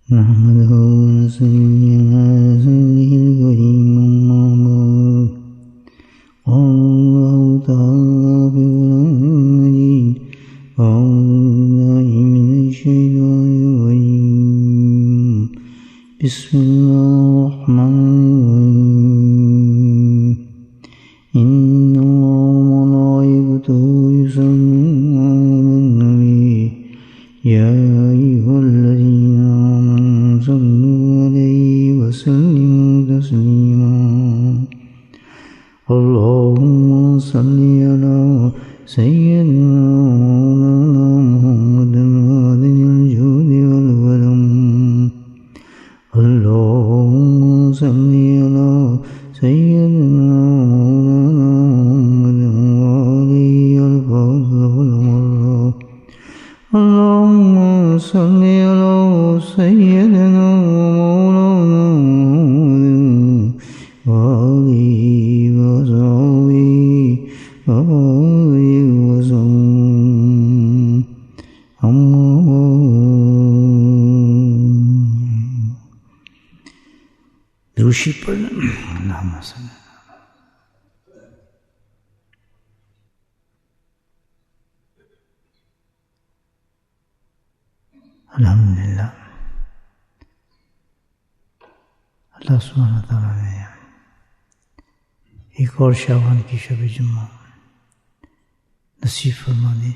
نحمده ونصلي على رسوله الكريم أما بعد قال الله تعالى في القرآن المجيد أعوذ بالله من الشيطان الرجيم بسم الله الرحمن الرحيم إن الله وملائكته يصلون على النبي يا أيها الذين آمنوا صلوا عليه وسلموا تسليما اللهم صل على سيدنا ومولانا محمد هادي الجود والكرم اللهم صل على سيدنا ومولانا محمد وعليه الفضل والمرة اللهم صل على سيدنا ومولانا محمد وعليه وصحبه وبارك وسلم أما دوشی پڑھنا اللہم صلی الحمدللہ اللہ سبحانہ تعالیٰ نے ایک اور شعبان کی شب جمعہ نصیب فرما دی.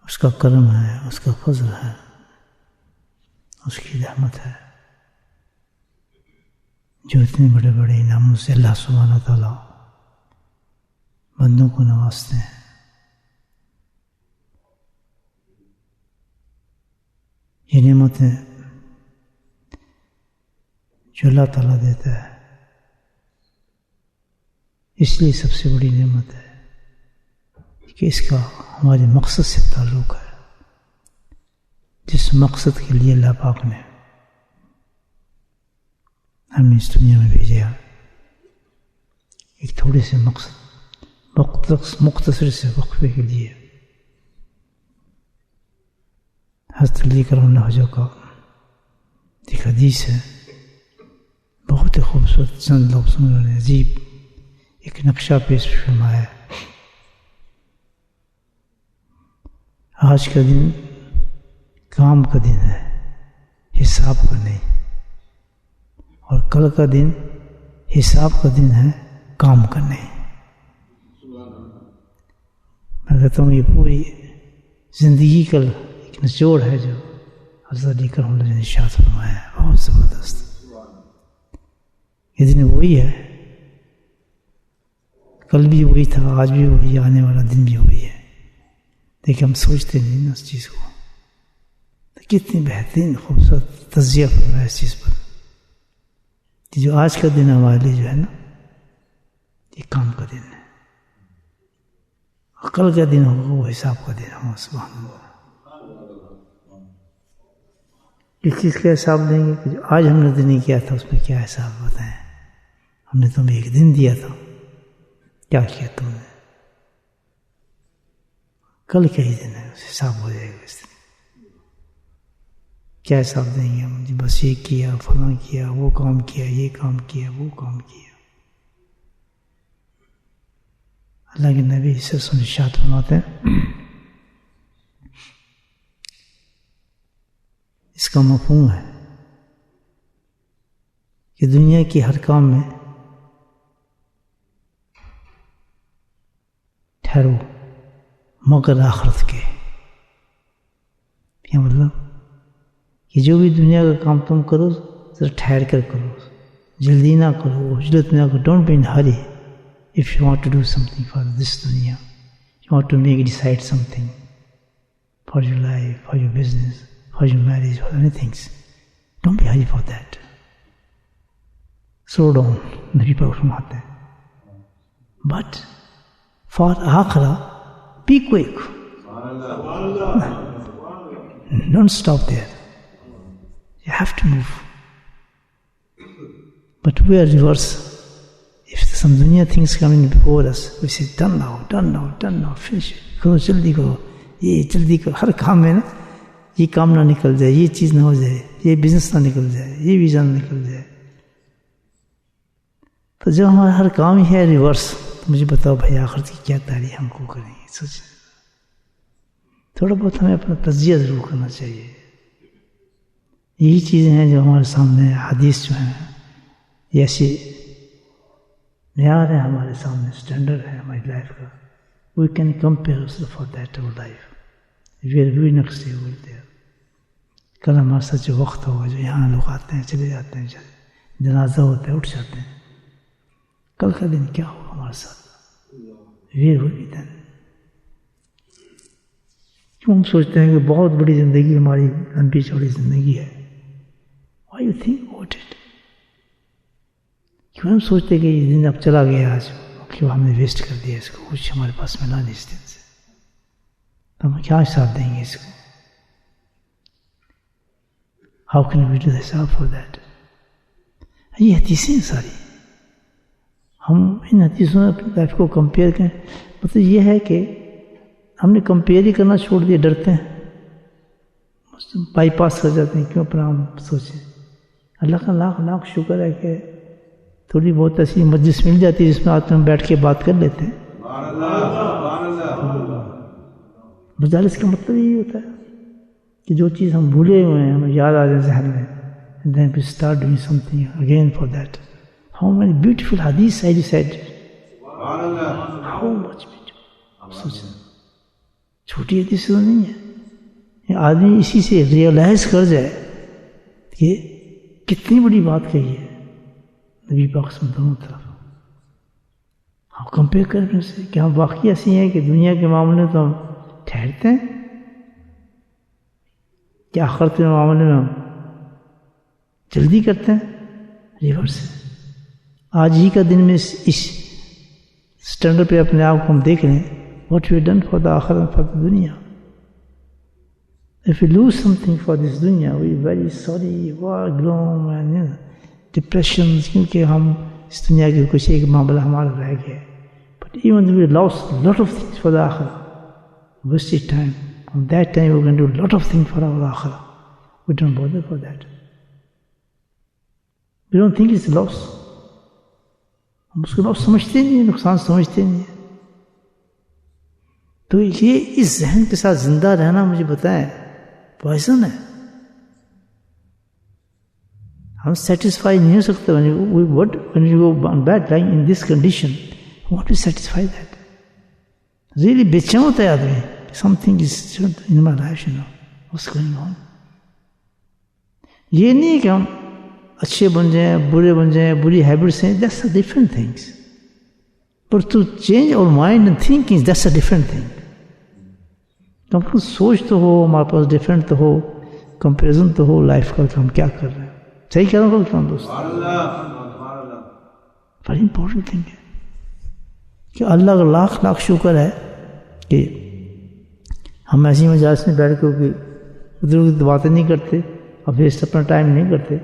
اس کا کرم ہے، اس کا فضل ہے، اس کی رحمت ہے جو اتنے بڑے بڑے انعاموں سے اللہ سبحانہ تعالیٰ بندوں کو نوازتے ہیں. یہ نعمتیں جو اللہ تعالیٰ دیتا ہے اس لیے سب سے بڑی نعمت ہے کہ اس کا ہمارے مقصد سے تعلق ہے. جس مقصد کے لیے اللہ پاک نے ہمیں اس دنیا میں بھیجا ایک تھوڑے سے مقصد مختصر سے وقفے کے لیے. حضرت علی کرم اللہ وجہ کا ایک حدیث ہے، بہت ہی خوبصورت، چند لفظوں نے عجیب ایک نقشہ پیش فرمایا ہے. آج کا دن کام کا دن ہے، حساب کا نہیں، اور کل کا دن حساب کا دن ہے، کام کا نہیں. میں کہتا ہوں یہ پوری زندگی کا ایک نچوڑ ہے جو حضرت علی کرم اللہ نے ارشاد فرمایا ہے، بہت زبردست. یہ دن وہی ہے، کل بھی وہی تھا، آج بھی وہی، آنے والا دن بھی وہی ہے، لیکن ہم سوچتے نہیں نا اس چیز کو. کتنی بہترین خوبصورت تجزیہ فرمایا ہے اس چیز پر کہ جو آج کا دن ہمارے لیے جو ہے نا یہ کام کا دن ہے، اور کل کا دن ہوگا وہ حساب کا دن ہوگا. سبحان اللہ. اس چیز کا حساب دیں گے کہ جو آج ہم نے دن کیا تھا اس میں کیا حساب بتائیں. ہم نے تمہیں ایک دن دیا تھا، کیا کیا تم نے؟ کل کا ہی دن ہے، اس حساب ہو جائے گا. اس دن کیا حساب دیں گے ہم؟ جی بس یہ کیا، فلاں کیا، وہ کام کیا، یہ کام کیا، وہ کام کیا. اللہ کے نبی سے ارشاد فرماتے ہیں اس کا مفہوم ہے کہ دنیا کی ہر کام میں ٹھہرو مگر آخرت کے. کیا مطلب کہ جو بھی دنیا کا کام تم کرو ذرا ٹھہر کر کرو، جلدی نہ کرو، عجلت نہ کرو. Don't be in hurry. If you want to do something for this dunya, you want to decide something for your life, for your business, for your marriage, for anything, don't be hurry for that. Slow down, Nabi Pak فرماتے ہیں. But for akhirah, be quick. Don't stop there. You have to move. But we are reverse. If some dunya things coming before us, we say, done now, finish it. کرو جلدی کرو، یہ جلدی کرو. ہر کام میں نا یہ کام نہ نکل جائے، یہ چیز نہ ہو جائے، یہ بزنس نہ نکل جائے، یہ ویزا نہ نکل جائے. تو جب ہمارا ہر کام ہی ہے ریورس، تو مجھے بتاؤ بھائی آخرت کی کیا تیاری ہم کو کریں گے؟ سوچ، تھوڑا بہت ہمیں اپنا تجزیہ ضرور کرنا چاہیے. یہی چیزیں ہیں جو ہمارے سامنے حدیث جو ہیں، یہ ایسی معیار ہے ہمارے سامنے، اسٹینڈرڈ ہے ہماری لائف کا. We can compare for that اور life. We are we next day will there. کل ہمارا سچ وقت ہوگا جو یہاں لوگ آتے ہیں چلے جاتے ہیں، جنازہ ہوتا ہے اٹھ جاتے ہیں. کل کا دن کیا ہوگا ہمارے ساتھ؟ وی ول بی دین. کیوں ہم سوچتے ہیں کہ بہت بڑی زندگی ہماری لمبی چوڑی زندگی ہے؟ Why you think about it? کیوں ہم سوچتے کہ یہ دن اب چلا گیا، آج کیوں ہم نے ویسٹ کر دیا اس کو، کچھ ہمارے پاس ملا نہیں اس دن سے، ہم کیا حساب دیں گے اس کو؟ How can we do the حساب فار دیٹ؟ یہ حدیثیں ساری، ہم ان حدیثوں میں اپنی لائف کو کمپیئر کریں. مطلب یہ ہے کہ ہم نے کمپیئر ہی کرنا چھوڑ دیا، ڈرتے ہیں، بائی پاس کر جاتے ہیں. کیوں اپنا ہم سوچیں؟ اللہ کا لاکھ لاکھ شکر ہے کہ تھوڑی بہت ایسی مجلس مل جاتی ہے جس میں آتے ہم بیٹھ کے بات کر لیتے ہیں. مجالس کا مطلب یہی ہوتا ہے کہ جو چیز ہم بھولے ہوئے ہیں ہمیں یاد آ جائے ذہن میں. And then we start doing something again for that. How many beautiful hadiths I said. How much beautiful. اب سوچیں، چھوٹی حدیث تو نہیں ہے. آدمی اسی سے ریئلائز کر جائے کہ کتنی بڑی بات کہی ہے نبی پاک سے دونوں طرف. ہم کمپیئر کرنے سے کہ ہم واقعی ایسی ہیں کہ دنیا کے معاملے میں تو ہم ٹھہرتے ہیں، کہ آخرت کے معاملے میں ہم جلدی کرتے ہیں. ریورس ہے. آج ہی کا دن میں اس اسٹینڈرڈ پہ اپنے آپ کو ہم دیکھ لیں. What we done for the آخرت فار دا دنیا. If we lose something for this dunya, we are very sorry, gloom and depressions, کیونکہ ہم اس دنیا کے کچھ ایک معاملہ ہمارا رہ گیا. But even we lost a lot of things for the akhirah. Wasted time. On that time we can do a lot of things for our akhirah. We don't bother for that. We don't think it's a loss. ہم اس کو loss سمجھتے نہیں ہیں، نقصان سمجھتے نہیں ہیں. تو یہ اس ذہن کے ساتھ زندہ رہنا مجھے بتائیں پوائزن ہے. ہم سیٹسفائی نہیں ہو سکتے. when you go on bad lying in this condition, what will satisfy that? really بے چین ہوتا ہے آدمی. something is in my life, what's going on. یہ نہیں ہے کہ ہم اچھے بن جائیں، برے بن جائیں، بری ہیبٹس ہیں. that's a different things. but to change our mind and thinking, that's a different thing. کم سے کم سوچ تو ہو ہمارے پاس، ڈفرینٹ تو ہو، کمپیریزن تو ہو لائف کا کہ ہم کیا کر رہے ہیں. صحیح کہہ رہا ہوں دوست؟ بڑی امپورٹنٹ تھنگ ہے کہ اللہ کا لاکھ لاکھ شکر ہے کہ ہم ایسی مجالس میں بیٹھ کے ادھر ادھر باتیں نہیں کرتے اور ویسٹ اپنا ٹائم نہیں کرتے.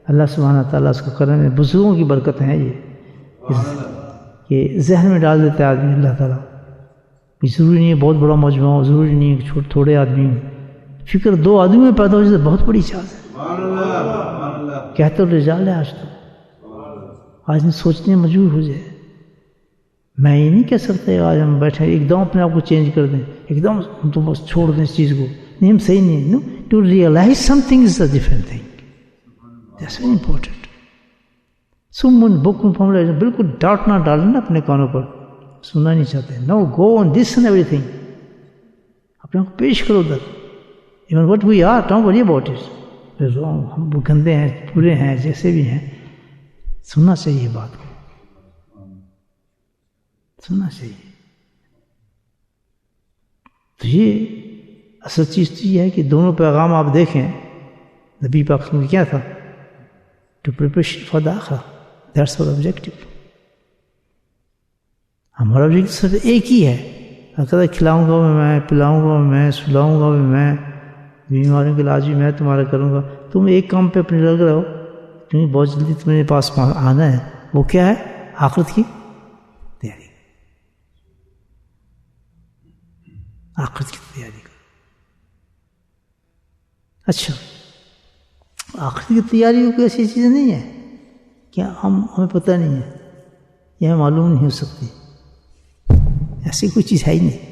اللہ سبحانہ تعالیٰ اس کو کرم ہے. بزرگوں کی برکت ہے یہ ذہن میں ڈال دیتا ہے آدمی اللہ تعالیٰ. ضروری نہیں ہے بہت بڑا مجموعہ ہو، ضروری نہیں ہے کہ تھوڑے آدمی ہوں. فکر 2 آدمی میں پیدا ہو جائے بہت بڑی چیز ہے. کہتے رجال ہے آج میں سوچنے مجبور ہو جائے. میں یہ نہیں کہہ سکتا آج ہم بیٹھے ایک دم اپنے آپ کو چینج کر دیں، ایک دم ہم تو بس چھوڑ دیں اس چیز کو. نہیں، ہم صحیح نہیں. No, to realize some thing is a different thing. That's very important. Book information بالکل ڈاٹ نہ ڈالنا اپنے کانوں پر، سننا نہیں چاہتے. No, go on this and everything. اپنے کو پیش کرو ادھر. Even what we are, don't worry about it. ہم گندے ہیں، برے ہیں، جیسے بھی ہیں، سننا چاہیے بات کو، سننا چاہیے. تو یہ اصل چیز تو یہ ہے کہ دونوں پیغام آپ دیکھیں. نبی پاک میں کیا تھا؟ ٹو پریپریشن فار دا آخرہ. That's our objective. ہمارا آبجیکٹو صرف ایک ہی ہے. کہتا کھلاؤں گا میں، پلاؤں گا میں، سلاؤں گا میں، بیماریوں کا علاج بھی میں تمہارا کروں گا. تم ایک کام پہ اپنے لگ رہے ہو کیونکہ بہت جلدی تمہارے پاس آنا ہے. وہ کیا ہے؟ آخرت کی تیاری. آخرت کی تیاری. اچھا آخرت کی تیاری کوئی ایسی چیز نہیں ہے کہ ہمیں پتہ نہیں ہے یہ ہمیں معلوم نہیں ہو سکتی، ایسی کوئی چیز ہے ہی نہیں.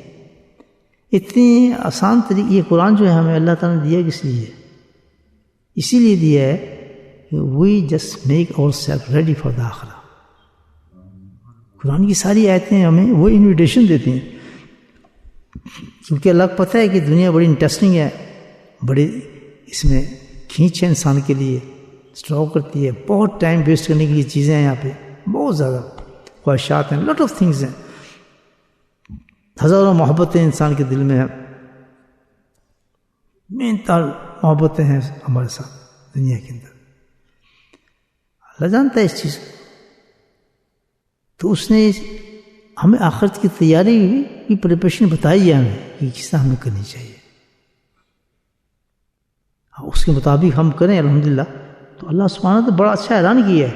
اتنی آسان طریقے یہ قرآن جو ہے ہمیں اللہ تعالیٰ نے دیا کس لیے؟ اسی لیے دیا ہے کہ وی جسٹ میک اور سیلف ریڈی فار دا آخرہ. قرآن کی ساری آیتیں ہمیں وہ انویٹیشن دیتی ہیں کیونکہ اللہ کو پتہ ہے کہ دنیا بڑی انٹرسٹنگ ہے، بڑے اس میں کھینچ ہے انسان کے لیے، اسٹراو کرتی ہے، بہت ٹائم ویسٹ کرنے کے لیے چیزیں ہیں یہاں پہ، بہت زیادہ خواہشات ہیں، لاٹ آف تھنگز ہیں، ہزاروں محبتیں انسان کے دل میں ہیں، بے انتہا محبتیں ہیں ہمارے ساتھ دنیا کے اندر. اللہ جانتا ہے اس چیز کو، تو اس نے ہمیں آخرت کی تیاری کی پریپریشن بتائی ہے ہمیں کہ کس طرح ہمیں کرنی چاہیے. اس کے مطابق ہم کریں الحمدللہ تو اللہ سبحانہ تو بڑا اچھا اعلان کیا ہے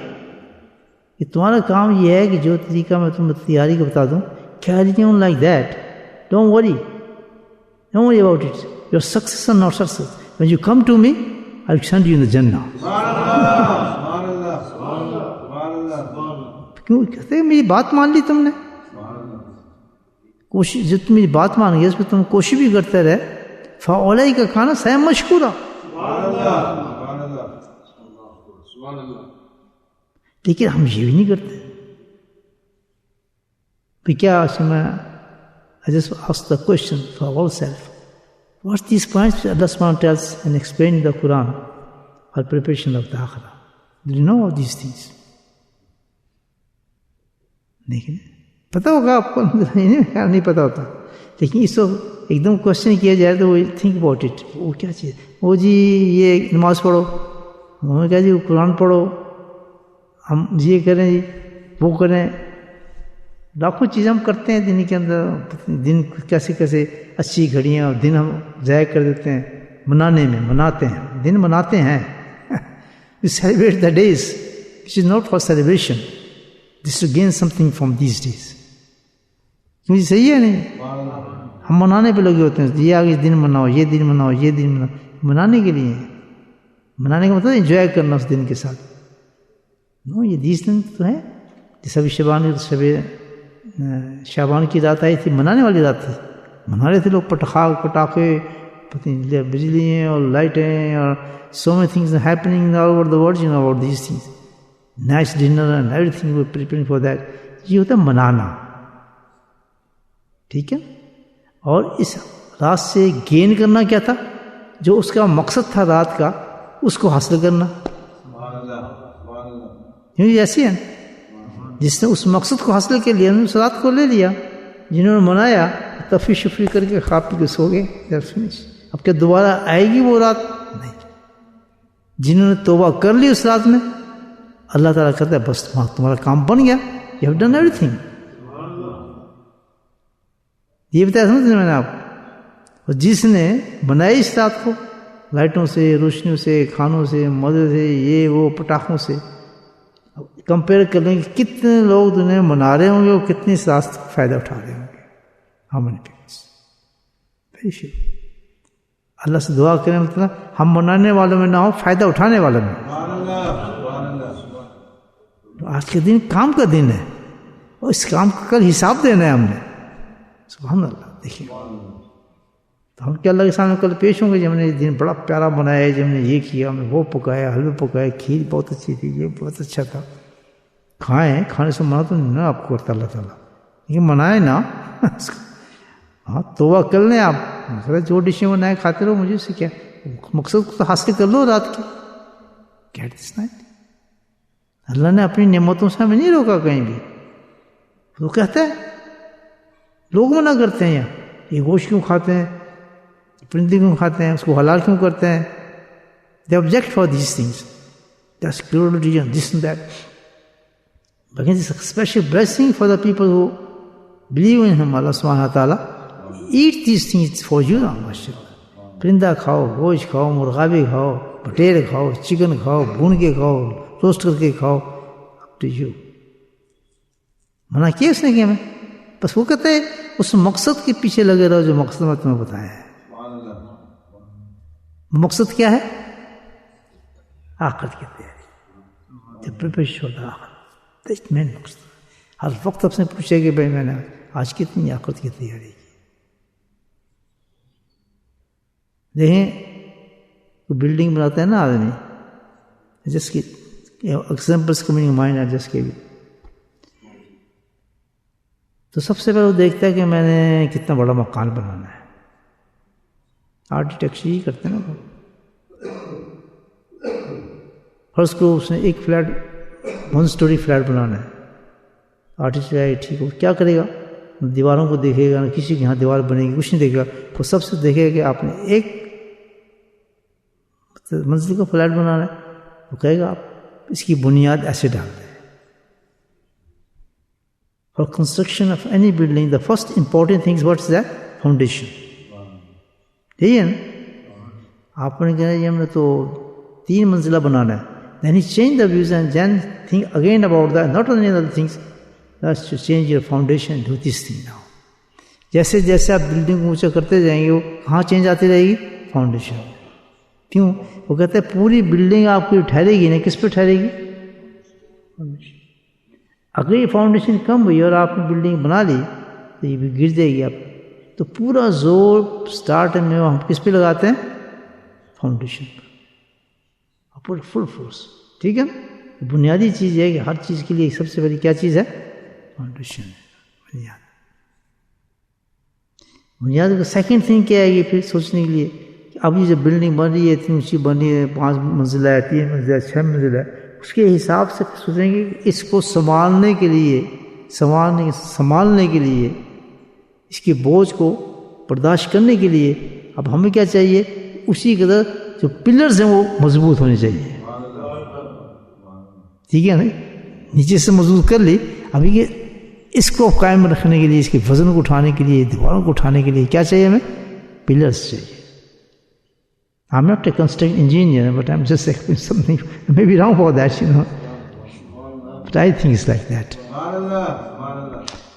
کہ تمہارا کام یہ ہے کہ جو طریقہ میں تمہیں تیاری کا بتا دوں، carry on like that, don't worry about it, your success or not success, when you come to me I'll send you in the Jannah. کیوں کہتے ہیں میری بات مان لی تم نے، کوشش جو تم میری بات مان گئی اس پہ تم کوشش بھی کرتے رہے، فَأُولَئِكَ كَانَ سَعْيُهُمْ مَشْكُورًا. لیکن ہم یہ بھی نہیں کرتے. پھر کیا میں I just asked the question for ourselves. What's these points Allah subhanahu tells and explains in the Quran for preparation of the Akhirah? Do you know all these things? نہیں پتہ ہوگا آپ کو، نہیں پتہ ہوتا، لیکن اس وقت ایک دم کوشچن کیا جائے تو وہ تھنک اباؤٹ اٹ. وہ کیا چیز، وہ جی یہ نماز پڑھو، انہوں نے کہا جی وہ قرآن پڑھو، ہم یہ کریں جی وہ کریں، لاکھوں چیزیں ہم کرتے ہیں دن کے اندر. دن کیسے کیسے اچھی گھڑیاں اور دن ہم ضائع کر دیتے ہیں مناتے ہیں، دن مناتے ہیں. We celebrate the days which is not for celebration. This to gain something from these days. کیونکہ صحیح ہے نہیں، ہم منانے پہ لگے ہوتے ہیں، یہ آگے دن مناؤ، یہ دن مناؤ، یہ دن مناؤ، منانے کے لیے، منانے کا مطلب انجوائے کرنا اس دن کے ساتھ. نو یہ 20 دن تو ہے، جیسا بھی شعبان کی رات آئی تھی، منانے والی رات تھی، منا رہے تھے لوگ، پٹاخے، بجلی اور لائٹیں اور so many things are happening all over the world, you know about these things. Nice dinner and everything we're preparing for that. یہ ہوتا ہے منانا، ٹھیک ہے. اور اس رات سے گین کرنا کیا تھا، جو اس کا مقصد تھا رات کا اس کو حاصل کرنا. یہ ایسی ہے جس نے اس مقصد کو حاصل کر لیا، اس رات کو لے لیا. جنہوں نے منایا تفریح شفری کر کے کھا پی کے سو گئے، اب کیا دوبارہ آئے گی وہ رات؟ نہیں. جنہوں نے توبہ کر لی اس رات میں، اللہ تعالیٰ کہتا ہے بس تمہارا کام بن گیا، you have done every thing. یہ بتایا سمجھتے میں نے آپ کو. اور جس نے بنائی اس رات کو لائٹوں سے، روشنیوں سے، کھانوں سے، مزے سے، یہ وہ پٹاخوں سے، کمپیئر کر لیں کہ کتنے لوگ دنیا میں منا رہے ہوں گے اور کتنے اس راست کا فائدہ اٹھا رہے ہوں گے. ہم اللہ سے دعا کریں مطلب ہم منانے والوں میں نہ ہو، فائدہ اٹھانے والوں میں. آج کے دن کام کا دن ہے اور اس کام کا کل حساب دینا ہے ہم نے. سبحان اللہ. دیکھیے تو ہم کیا اللہ کے سامنے کل پیش ہوں گے، جب ہم نے یہ دن بڑا پیارا بنایا ہے، جب ہم نے یہ کیا، ہم نے وہ پکایا، حلوے پکائے، کھیر بہت اچھی تھی، یہ بہت اچھا تھا. کھائیں، کھانے سے منع تو نہیں نا آپ کو کرتا اللہ تعالیٰ، لیکن منائے نا. ہاں توبہ کر لیں آپ، جو ڈشیں بنائے کھاتے رہو، مجھے اس سے کیا، مقصد کو تو حاصل کر لو رات کی. Get this night. اللہ نے اپنی نعمتوں سے ہمیں نہیں روکا کہیں بھی. وہ کہتا ہے لوگ منع کرتے ہیں، یہ گوشت کیوں کھاتے ہیں، پرندے کیوں کھاتے ہیں، اس کو حلال کیوں کرتے ہیں. They object for these things. That's pure religion, this and that. But it's a special blessing for the people who believe in Him. Allah subhanahu wa ta'ala eat these things for you. پرندہ کھاؤ، گوشت کھاؤ، مرغابی کھاؤ، بٹیر کھاؤ، chicken کھاؤ، بھون کے کھاؤ، roast کر کے کھاؤ، to you. منع کیا اس نے کہ ہمیں، بس وہ کہتے ہیں اس مقصد کے پیچھے لگے رہو جو مقصد میں تمہیں بتایا ہے. مقصد کیا ہے؟ آخرت کی تیاری. The preparation for the آخرت. That's main مقصد. ہر وقت آپ سے پوچھے کہ بھائی میں نے آج کتنی آخرت کی تیاری کی. دیکھیں بلڈنگ بناتا ہے نا آدمی, جس کی examples coming in mind adjust کے بھی, تو سب سے پہلے وہ دیکھتا ہے کہ میں نے کتنا بڑا مکان بنانا ہے. آرکیٹیکچر ہی کرتے ہیں نا. فرسٹ کو اس نے ایک فلیٹ 1 اسٹوری فلیٹ بنانا ہے. آرٹسٹ ہے ٹھیک ہے, کیا کرے گا؟ دیواروں کو دیکھے گا, نہ کسی کے یہاں دیوار بنے گی, کچھ نہیں دیکھے گا. وہ سب سے دیکھے گا کہ آپ نے ایک منزل کا فلیٹ بنانا ہے, وہ کہے گا آپ اس کی بنیاد ایسے ڈال دیں. For construction of any building, the first important thing is what's that? Foundation. ٹھیک ہے نا. آپ نے کہا یہ ہم نے تو 3 منزلہ بنانا ہے. Then he changed the views and then think again about that. Not only other things, that's to change your foundation and do this thing now. جیسے جیسے آپ بلڈنگ کو اونچا کرتے جائیں گے, وہ کہاں چینج آتی رہے گی؟ فاؤنڈیشن. کیوں؟ وہ کہتے ہیں پوری بلڈنگ آپ کی ٹھہرے گی نا, کس پہ ٹھہرے گی؟ فاؤنڈیشن. اگر یہ فاؤنڈیشن کم ہوئی اور آپ نے بلڈنگ بنا لی تو یہ بھی گر جائے گی آپ. تو پورا زور سٹارٹ میں ہم کس پہ لگاتے ہیں؟ فاؤنڈیشن پر, پورا فل فورس. ٹھیک ہے نا. بنیادی چیز ہے کہ ہر چیز کے لیے سب سے بڑی کیا چیز ہے؟ فاؤنڈیشن ہے, بنیاد. بنیاد کا سیکنڈ تھنگ کیا ہے یہ پھر سوچنے کے لیے کہ اب یہ جو بلڈنگ بن رہی ہے, اتنی اونچی بن رہی ہے, 5 منزلہ ہے, 3 منزلہ ہے, 6 منزلہ ہے, اس کے حساب سے سوچیں گے کہ اس کو سنبھالنے کے لیے اس کے بوجھ کو برداشت کرنے کے لیے اب ہمیں کیا چاہیے؟ اسی قدر جو پلرز ہیں وہ مضبوط ہونے چاہیے. ٹھیک ہے نا. نیچے سے مضبوط کر لی, ابھی یہ اس کو قائم رکھنے کے لیے, اس کے وزن کو اٹھانے کے لیے, دیواروں کو اٹھانے کے لیے کیا چاہیے ہمیں؟ پلرز چاہیے. I'm not a construction engineer, but I'm just explaining something. Maybe wrong for that, you know. But I think it's like that.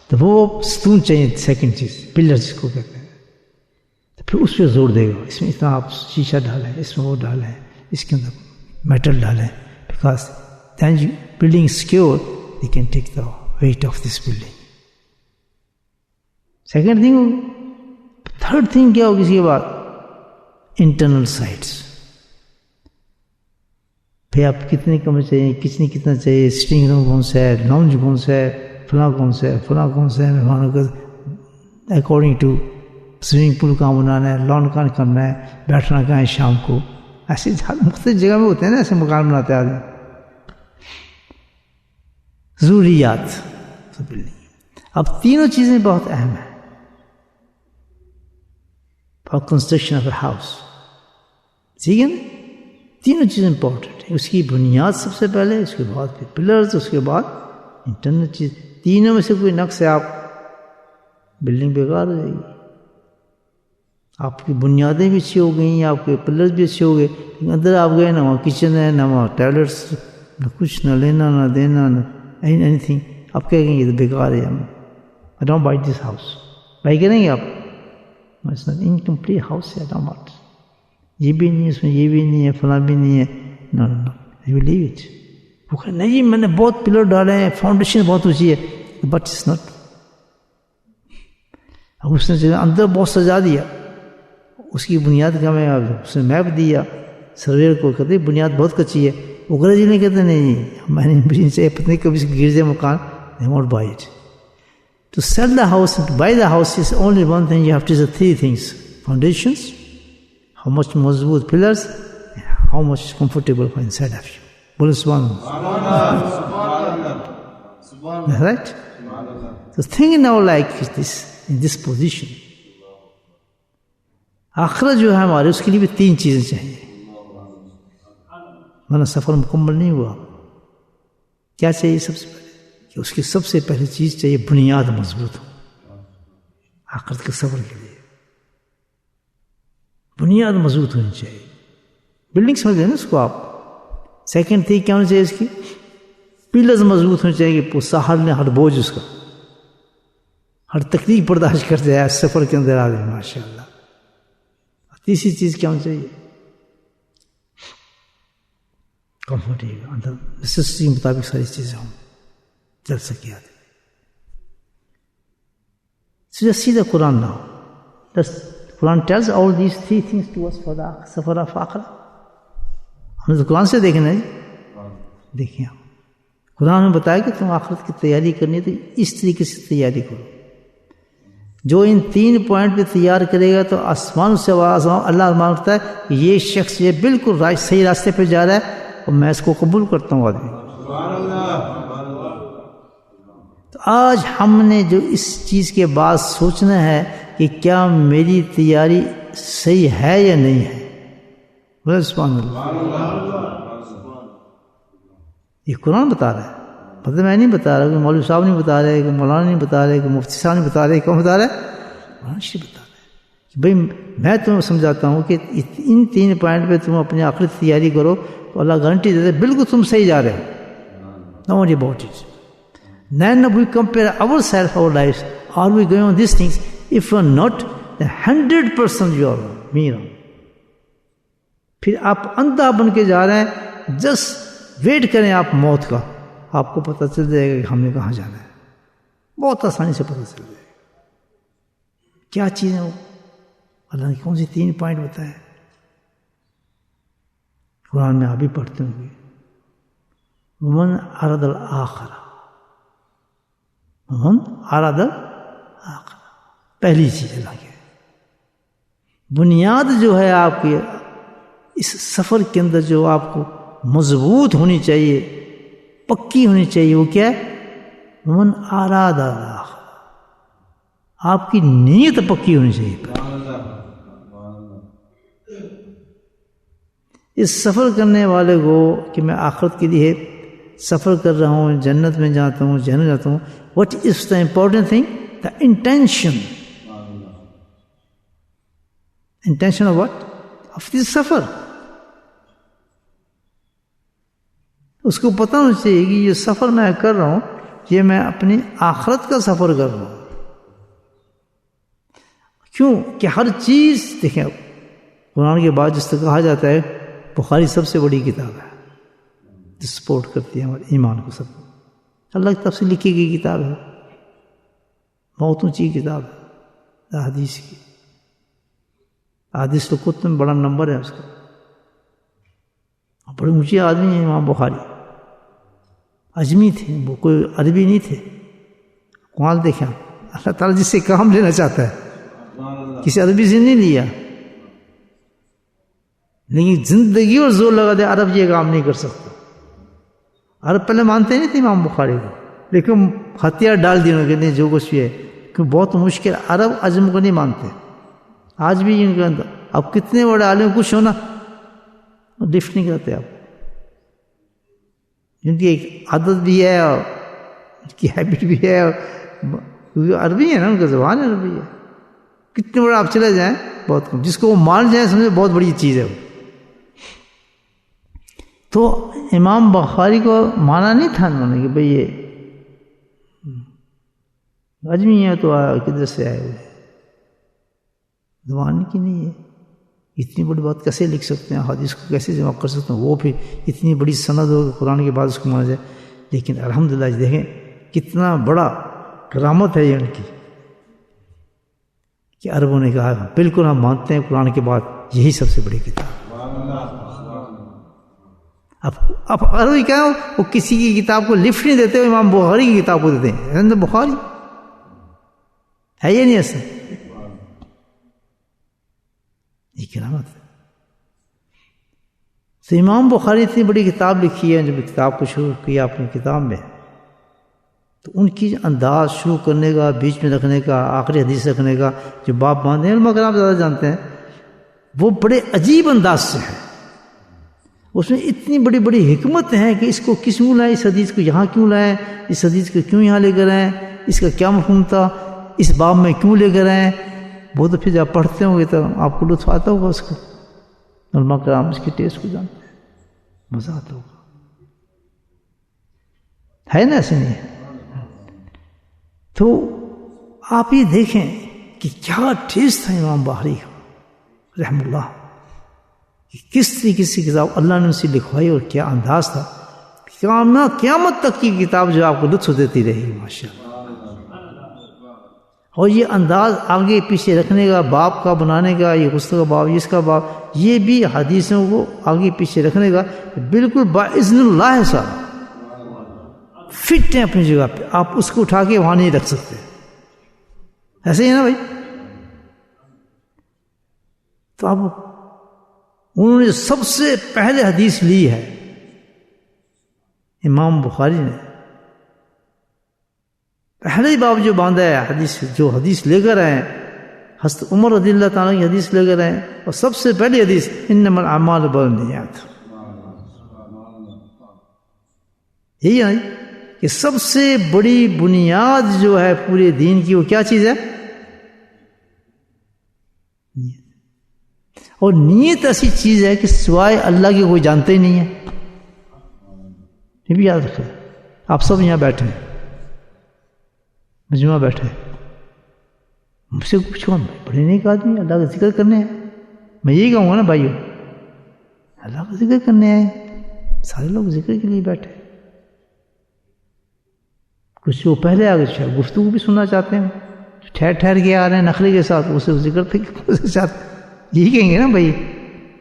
تو وہ ستون چاہیے. سیکنڈ چیز پلرز کو کہتے ہیں. تو پھر اس پہ زور دے گا, اس میں اتنا آپ شیشہ ڈالیں, اس میں وہ ڈالیں, اس کے اندر میٹل ڈالیں, because then building is secure, they can take the weight of this building. Second thing. Third thing کیا ہوگی اس کے بعد؟ Internal sites. پھر آپ کتنے کمرے چاہیے, کتنا چاہیے, سٹنگ روم کون سا ہے, لاؤنج کون سا ہے, فلاں کون سا ہے, فلاں کون سا ہے, مہمانوں کا اکارڈنگ ٹو سوئمنگ پول کہاں بنانا ہے, لان کہاں کرنا ہے, بیٹھنا کہاں ہے شام کو. ایسے مختلف جگہ میں ہوتے ہیں نا, ایسے مکان بناتے ہیں آدمی. ضروریات. اب تینوں چیزیں بہت اہم ہیں for construction of a house. ٹھیک ہے نا. تینوں چیزیں امپورٹنٹ ہیں. اس کی بنیاد سب سے پہلے, اس کے بعد پھر پلرز, اس کے بعد انٹرنل چیز. تینوں میں سے کوئی نقص ہے, آپ بلڈنگ بیکار ہو جائے گی. آپ کی بنیادیں بھی اچھی ہو گئیں, آپ کے پلرز بھی اچھے ہو گئے, لیکن اندر آپ گئے, نہ وہاں کچن ہے, نہ وہاں ٹوائلٹس, نہ کچھ, نہ لینا نہ دینا, نہ اینی تھنگ. آپ کہیں گے یہ تو بیکار ہے, ہم I don't by this house. بھائی کریں گے آپ, انکمپلیٹ ہاؤس ہے, ڈامٹ یہ بھی نہیں ہے, اس میں یہ بھی نہیں ہے, فلاں بھی نہیں ہے. نو نو یو ول لیو اٹ. وہ کہ نہیں میں نے بہت پلر ڈالے ہیں, فاؤنڈیشن بہت اونچی ہے, بٹ اٹس ناٹ. اب اس نے اندر بہت سجا دیا, اس کی بنیاد کا میں اس نے میپ دیا سرویر کو, کہتے بنیاد بہت کچی ہے. وہ گرج نہیں کہتے نہیں میں نے سے پتنی کبھی گر جائے مکان, they won't buy it. To sell the house and to buy the house is only one thing. You have to do 3 things: foundations, how much mazboot pillars, and how much comfortable for inside of you. Bol subhanallah. Subhanallah. Right? So think now like this, in this position. آخرت جو ہے ہمارے, اس کے لیے بھی 3 چیزیں چاہیے, ورنہ سفر مکمل نہیں ہوا. کیا چاہیے سب سے پہلے؟ کہ اس کی سب سے پہلی چیز چاہیے بنیاد مضبوط ہو. آخرت کے سفر کے لیے بنیاد مضبوط ہونی چاہیے. بلڈنگ سمجھ لیں نا اس کو آپ. سیکنڈ تھنگ کیا ہونی چاہیے اس کی؟ پلرز مضبوط ہونے چاہیے کہ سہار نے ہر بوجھ اس کا, ہر تکلیف برداشت کر جائے سفر کے اندر آ جائے. ماشاء اللہ. تیسری چیز کیا ہونی چاہیے؟ کمفرٹیبل اندر نیسیسٹی کے مطابق ساری چیزیں ہوں چل سکے آدمی. So just see the Quran now. The Quran tells all these three things to us for the safar of آخرت. ہم نے تو قرآن سے دیکھنا ہے. دیکھیں آپ قرآن میں بتایا کہ تم آخرت کی تیاری کرنی ہے تو اس طریقے سے تیاری کرو. جو ان 3 پوائنٹ پہ تیار کرے گا تو آسمان سے آواز اللہ مانگتا ہے کہ یہ شخص یہ بالکل صحیح راستے پہ جا رہا ہے اور میں اس کو قبول کرتا ہوں آدمی. تو آج ہم نے جو اس چیز کے بعد سوچنا ہے کہ کیا میری تیاری صحیح ہے یا نہیں ہے. بولے سبحان اللہ. یہ قرآن بتا رہا ہے, مطلب میں نہیں بتا رہا, کہ مولوی صاحب نہیں بتا رہے, کہ مولانا نہیں بتا رہے, کہ مفتی صاحب نہیں بتا رہے, کون بتا رہا ہے؟ قرآن شریف بتا رہا ہے کہ بھئی میں تمہیں سمجھاتا ہوں کہ ان 3 پوائنٹ پہ تم اپنی آخرت تیاری کرو تو اللہ گارنٹی دیتا ہے بالکل تم صحیح جا رہے ہو. Don't worry about it. Then we compare ourselves, our lives. Are we going on these things? If we are not, then 100% you are wrong. Me wrong. پھر آپ اندھا بن کے جا رہے ہیں. جسٹ ویٹ کریں آپ موت کا, آپ کو پتہ چل جائے گا کہ ہم نے کہاں جانا ہے. بہت آسانی سے پتہ چل جائے گا کیا چیزیں وہ اللہ نے کون سی 3 پوائنٹ بتائے. قرآن میں آپ بھی پڑھتے ہوں گے. من اراد الآخرہ, من اراد الآخرہ, پہلی چیز اللہ کی بنیاد جو ہے آپ کی اس سفر کے اندر جو آپ کو مضبوط ہونی چاہیے, پکی ہونی چاہیے, وہ کیا ہے؟ من اراد الآخرہ. آپ کی نیت پکی ہونی چاہیے. اس سفر کرنے والے کو کہ میں آخرت کے لیے سفر کر رہا ہوں, جنت میں جاتا ہوں, جہنم جاتا ہوں. What is the important thing? The intention. Intention of what? Of this سفر. اس کو پتہ ہونا چاہیے کہ یہ سفر میں کر رہا ہوں, یہ میں اپنی آخرت کا سفر کر رہا ہوں. کیوں کہ ہر چیز دیکھیں, قرآن کے بعد جس سے کہا جاتا ہے بخاری سب سے بڑی کتاب ہے جو سپورٹ کرتی ہے ہمارے ایمان کو. سب اللہ کی طرف سے لکھی گئی کتاب ہے, بہت اونچی کتاب ہے حدیث کی. حدیث تو کتب میں بڑا نمبر ہے اس کا. بڑے اونچے آدمی ہیں امام بخاری, اجمی تھے, وہ کوئی عربی نہیں تھے. قرآن دیکھیں, اللہ تعالیٰ جس سے کام لینا چاہتا ہے کسی عربی سے نہیں لیا, لیکن زندگی اور زور لگا دے عرب یہ کام نہیں کر سکتا. عرب پہلے مانتے نہیں تھے امام بخاری کو, لیکن ہتھیار ڈال دیے انہوں نے جو کچھ بھی ہے, کیونکہ بہت مشکل. عرب عجم کو نہیں مانتے آج بھی ان کے اندر. اب کتنے بڑے عالم کچھ ہونا لفٹ نہیں کرتے آپ. ان کی ایک عادت بھی ہے اور ان کی ہیبٹ بھی ہے, اور عربی ہے نا, ان کا زبان عربی ہے. کتنے بڑے آپ چلے جائیں بہت کم, جس کو وہ مان جائیں سمجھے بہت بڑی چیز ہے وہ. تو امام بخاری کو مانا نہیں تھا انہوں نے کہ بھئی یہ اجمی ہے تو کدھر سے آئے ہوئے, زبان کی نہیں ہے. اتنی بڑی بات کیسے لکھ سکتے ہیں, حدیث کو کیسے جمع کر سکتے ہیں, وہ پھر اتنی بڑی سند ہو قرآن کے بعد اس کو مانا جائے. لیکن الحمدللہ دیکھیں کتنا بڑا کرامت ہے یہ ان کی, کہ عربوں نے کہا بالکل ہم مانتے ہیں قرآن کے بعد یہی سب سے بڑی کتاب. اب عربی کیا ہے, وہ کسی کی کتاب کو لفٹ نہیں دیتے, امام بخاری کی کتاب کو دیتے ہیں. بخاری ہے یہ نہیں ایسا, یہ کرامت ہے. تو امام بخاری اتنی بڑی کتاب لکھی ہے, جب کتاب کو شروع کیا اپنی کتاب میں, تو ان کی انداز شروع کرنے کا, بیچ میں رکھنے کا, آخری حدیث رکھنے کا, جو باب باندھے ہیں علماء کرام زیادہ جانتے ہیں, وہ بڑے عجیب انداز سے ہے. اس میں اتنی بڑی بڑی حکمت ہیں کہ اس کو کس کیوں لائیں, اس حدیث کو یہاں کیوں لائیں, اس حدیث کو کیوں یہاں لے کر آئیں, اس کا کیا مفہوم تھا, اس باب میں کیوں لے کر آئیں. وہ تو پھر جب پڑھتے ہوں گے تو آپ کو لطف آتا ہوگا اس کو. علماء کرام اس کے ٹیسٹ کو جانتے ہیں, مزہ آتا ہوگا. ہے نا, ایسے نہیں ہے. تو آپ یہ دیکھیں کہ کیا ٹیسٹ تھا امام بخاری کا رحم اللہ, کہ کس طریقے سے کتاب اللہ نے اسے لکھوائی اور کیا انداز تھا. قیامت تک کی کتاب جو آپ کو لطف دیتی رہی ماشاء اللہ. اور یہ انداز آگے پیچھے رکھنے کا، باپ کا بنانے کا، یہ غسل کا باب، اس کا باب، یہ بھی حدیثوں کو آگے پیچھے رکھنے کا بالکل باذن اللہ ہے. صاحب فٹ ہیں اپنی جگہ پہ، آپ اس کو اٹھا کے وہاں نہیں رکھ سکتے. ایسے ہی ہے نا بھائی. تو اب انہوں نے سب سے پہلے حدیث لی ہے امام بخاری نے، پہلے ہی باب جو باندھا ہے حدیث، جو حدیث لے کر آئے حضرت عمر رضی اللہ تعالیٰ کی حدیث لے کر آئے، اور سب سے پہلی حدیث انما الاعمال بالنیات. یہی ہے کہ سب سے بڑی بنیاد جو ہے پورے دین کی وہ کیا چیز ہے؟ نیت. اور نیت ایسی چیز ہے کہ سوائے اللہ کے کوئی جانتے ہی نہیں ہے. یہ بھی یاد رکھیں. آپ سب یہاں بیٹھے ہیں، مجموعہ بیٹھے، مجھ سے پوچھو بڑے نیک آدمی اللہ کا ذکر کرنے ہیں. میں یہی کہوں گا نا بھائیو، اللہ کا ذکر کرنے آئے، سارے لوگ ذکر کے لیے بیٹھے. کچھ وہ پہلے آ گئے گفتگو بھی سننا چاہتے ہیں، ٹھہر ٹھہر کے آ رہے ہیں نخرے کے ساتھ، اسے ذکر تھے کے ساتھ. یہی کہیں گے نا بھائی،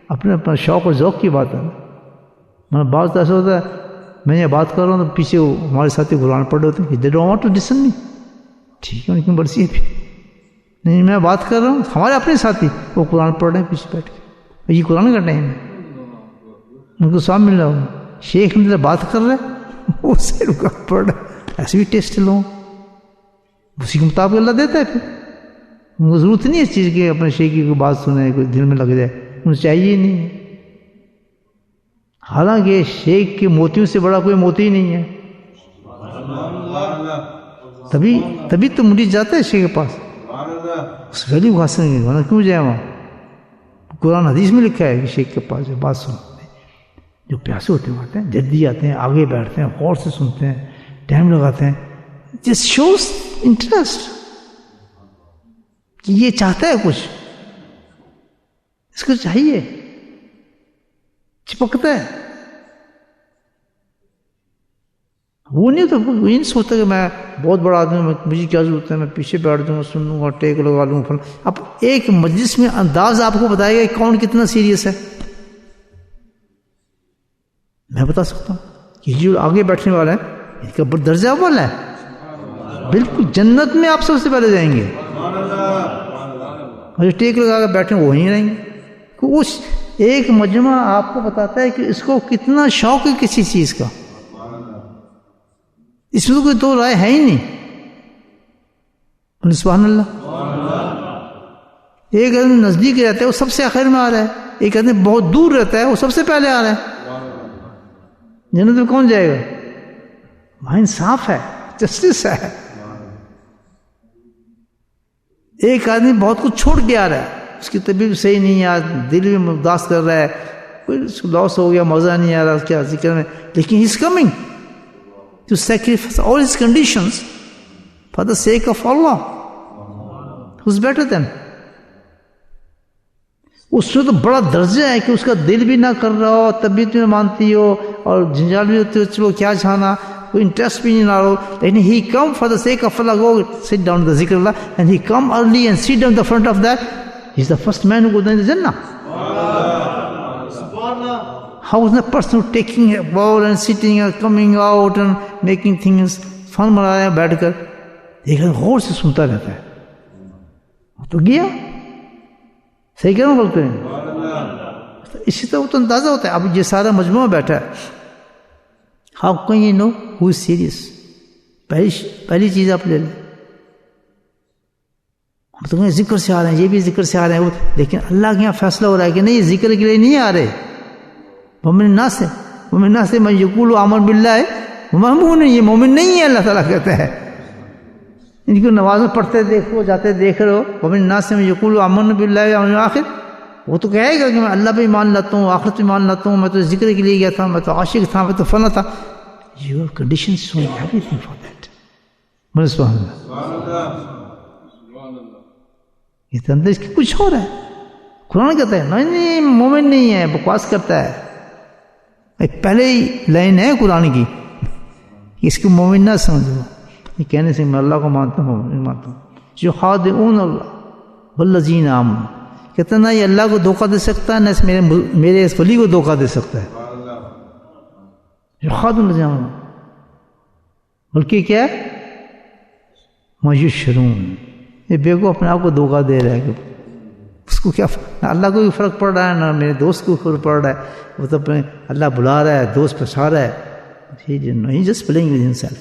اپنے اپنا شوق اور ذوق کی بات ہے. میں بعض ایسا ہوتا ہے میں یہ بات کر رہا ہوں تو پیچھے وہ ہمارے ساتھی قرآن پڑھ رہے ہوتے ہیں، they don't want to listen me. ٹھیک ہے، ان کی مرضی ہے. نہیں، میں بات کر رہا ہوں، ہمارے اپنے ساتھی وہ قرآن پڑھ رہے ہیں پیچھے بیٹھ کے، یہ قرآن کا ٹائم ہے، ان کو سامنے مل رہا ہوں. شیخ نے بات کر رہا ہے، وہ سے قرآن پڑھ رہا ہے. ایسے بھی ٹیسٹ لو، اسی کے مطابق اللہ دیتا ہے. پھر ان کو ضرورت نہیں ہے اس چیز کی اپنے شیخ کی کوئی بات سنے، کوئی دل میں لگ جائے، انہیں چاہیے ہی نہیں. حالانکہ شیخ کے موتیوں سے بڑا کوئی موتی نہیں ہے. تبھی تو مرید جاتا ہے شیخ کے پاس، اس ویلیو کو حاصل نہیں ہونا. کیوں جائے وہاں؟ قرآن حدیث میں لکھا ہے کہ شیخ کے پاس جو بات سنتے ہیں، جو پیاسے ہوتے ہیں آتے ہیں، جلدی آتے ہیں، آگے بیٹھتے ہیں، غور سے سنتے ہیں، ٹائم لگاتے ہیں. جس شوز انٹرسٹ کہ یہ چاہتا ہے کچھ، اس کو چاہیے، چپکتا ہے. وہ نہیں تو یہ نہیں سوچتا کہ میں بہت بڑا آدمی ہوں، مجھے کیا ضرورت ہے، میں پیچھے بیٹھ جاؤں، سن لوں گا، ٹیک لگا لوں گا. اب ایک مجلس میں انداز آپ کو بتائے گا کہ کون کتنا سیریس ہے. میں بتا سکتا ہوں کہ جو آگے بیٹھنے والا ہے ان کا درجہ اول ہے، بالکل جنت میں آپ سب سے پہلے جائیں گے. اور جو ٹیک لگا کے بیٹھے وہ وہیں رہیں گے. اس ایک مجمع آپ کو بتاتا ہے کہ اس کو کتنا شوق ہے کسی چیز کا. اس میں تو کوئی دو رائے ہے ہی نہیں. سبحان اللہ. ایک آدمی نزدیک رہتا ہے وہ سب سے آخر میں آ رہا ہے، ایک آدمی بہت دور رہتا ہے وہ سب سے پہلے آ رہا ہے. جنت میں کون جائے گا؟ وہاں انصاف ہے، جسٹس ہے. ایک آدمی بہت کچھ چھوڑ کے آ رہا ہے، اس کی طبیعت صحیح نہیں ہے، دل بھی اداس کر رہا ہے، کوئی لاس ہو گیا، مزہ نہیں آ رہا کیا ذکر میں، لیکن he is coming to sacrifice all his conditions for the sake of Allah who's better than. اس میں تو بڑا درجہ ہے کہ اس کا دل بھی نہ کر رہا ہو، طبیعت میں مانتی ہو، اور جنجال بھی ہوتی ہو، چلو کیا چھانا، کوئی انٹرسٹ بھی نہیں نہ رہو، لیکن he come for the sake of Allah, go sit down to the zikr Allah, and he come early and sit down the front of that, he's the first man who goes in the Jannah. How is the person who taking a bowl and sitting and coming out and making things fun منا رہا ہے بیٹھ کر، دیکھا غور سے سنتا رہتا ہے، تو گیا صحیح کہہ رہا ہوں غلط کریں. اسی طرح تو اندازہ ہوتا ہے. اب یہ سارا مجموعہ بیٹھا ہے، how can you know who is serious؟ پہلی چیز آپ لے لیں. ہم تو ذکر سے آ رہے ہیں، یہ بھی ذکر سے آ رہے ہیں، لیکن اللہ کے یہاں فیصلہ ہو رہا ہے کہ نہیں، یہ ذکر کے لیے نہیں آ رہے. مومن الناس سے من یقول آمن باللہ مومن نہیں، یہ مومن نہیں ہے. اللہ تعالیٰ کہتا ہے ان کو نماز میں پڑھتے دیکھو، جاتے دیکھ رہے ہو. ومن الناس سے من یقول آمن باللہ والیوم الآخر، وہ تو کہے گا کہ میں اللہ پہ ایمان لاتا ہوں، آخرت پہ ایمان لاتا ہوں، میں تو ذکر کے لیے گیا تھا، میں تو عاشق تھا، میں تو فلاں تھا. Your conditions showing everything for that. سبحان اللہ. یہ تو اندر اس کی کچھ ہو رہا ہے، قرآن کہتا ہے نہیں مومن نہیں ہے، بکواس کرتا ہے. پہلے ہی لائن ہے قرآن کی، اس کو مومن نہ سمجھو. یہ کہنے سے میں اللہ کو مانتا ہوں، نہیں مانتا ہوں. یخادعون اللہ والذین آمنوا، کہتا نہ یہ اللہ کو دھوکہ دے سکتا ہے، نہ میرے اس ولی کو دھوکہ دے سکتا ہے. یخادعون الذین آمنوا، بلکہ کیا ہے میشرون، یہ بیوقوف اپنے آپ کو دھوکہ دے رہا ہے. اس کو کیا نہ اللہ کو بھی فرق پڑ رہا ہے، نہ میرے دوست کو فرق پڑ رہا ہے. وہ تو اپنے اللہ بلا رہا ہے، دوست پھنسا رہا ہے. He just playing with himself.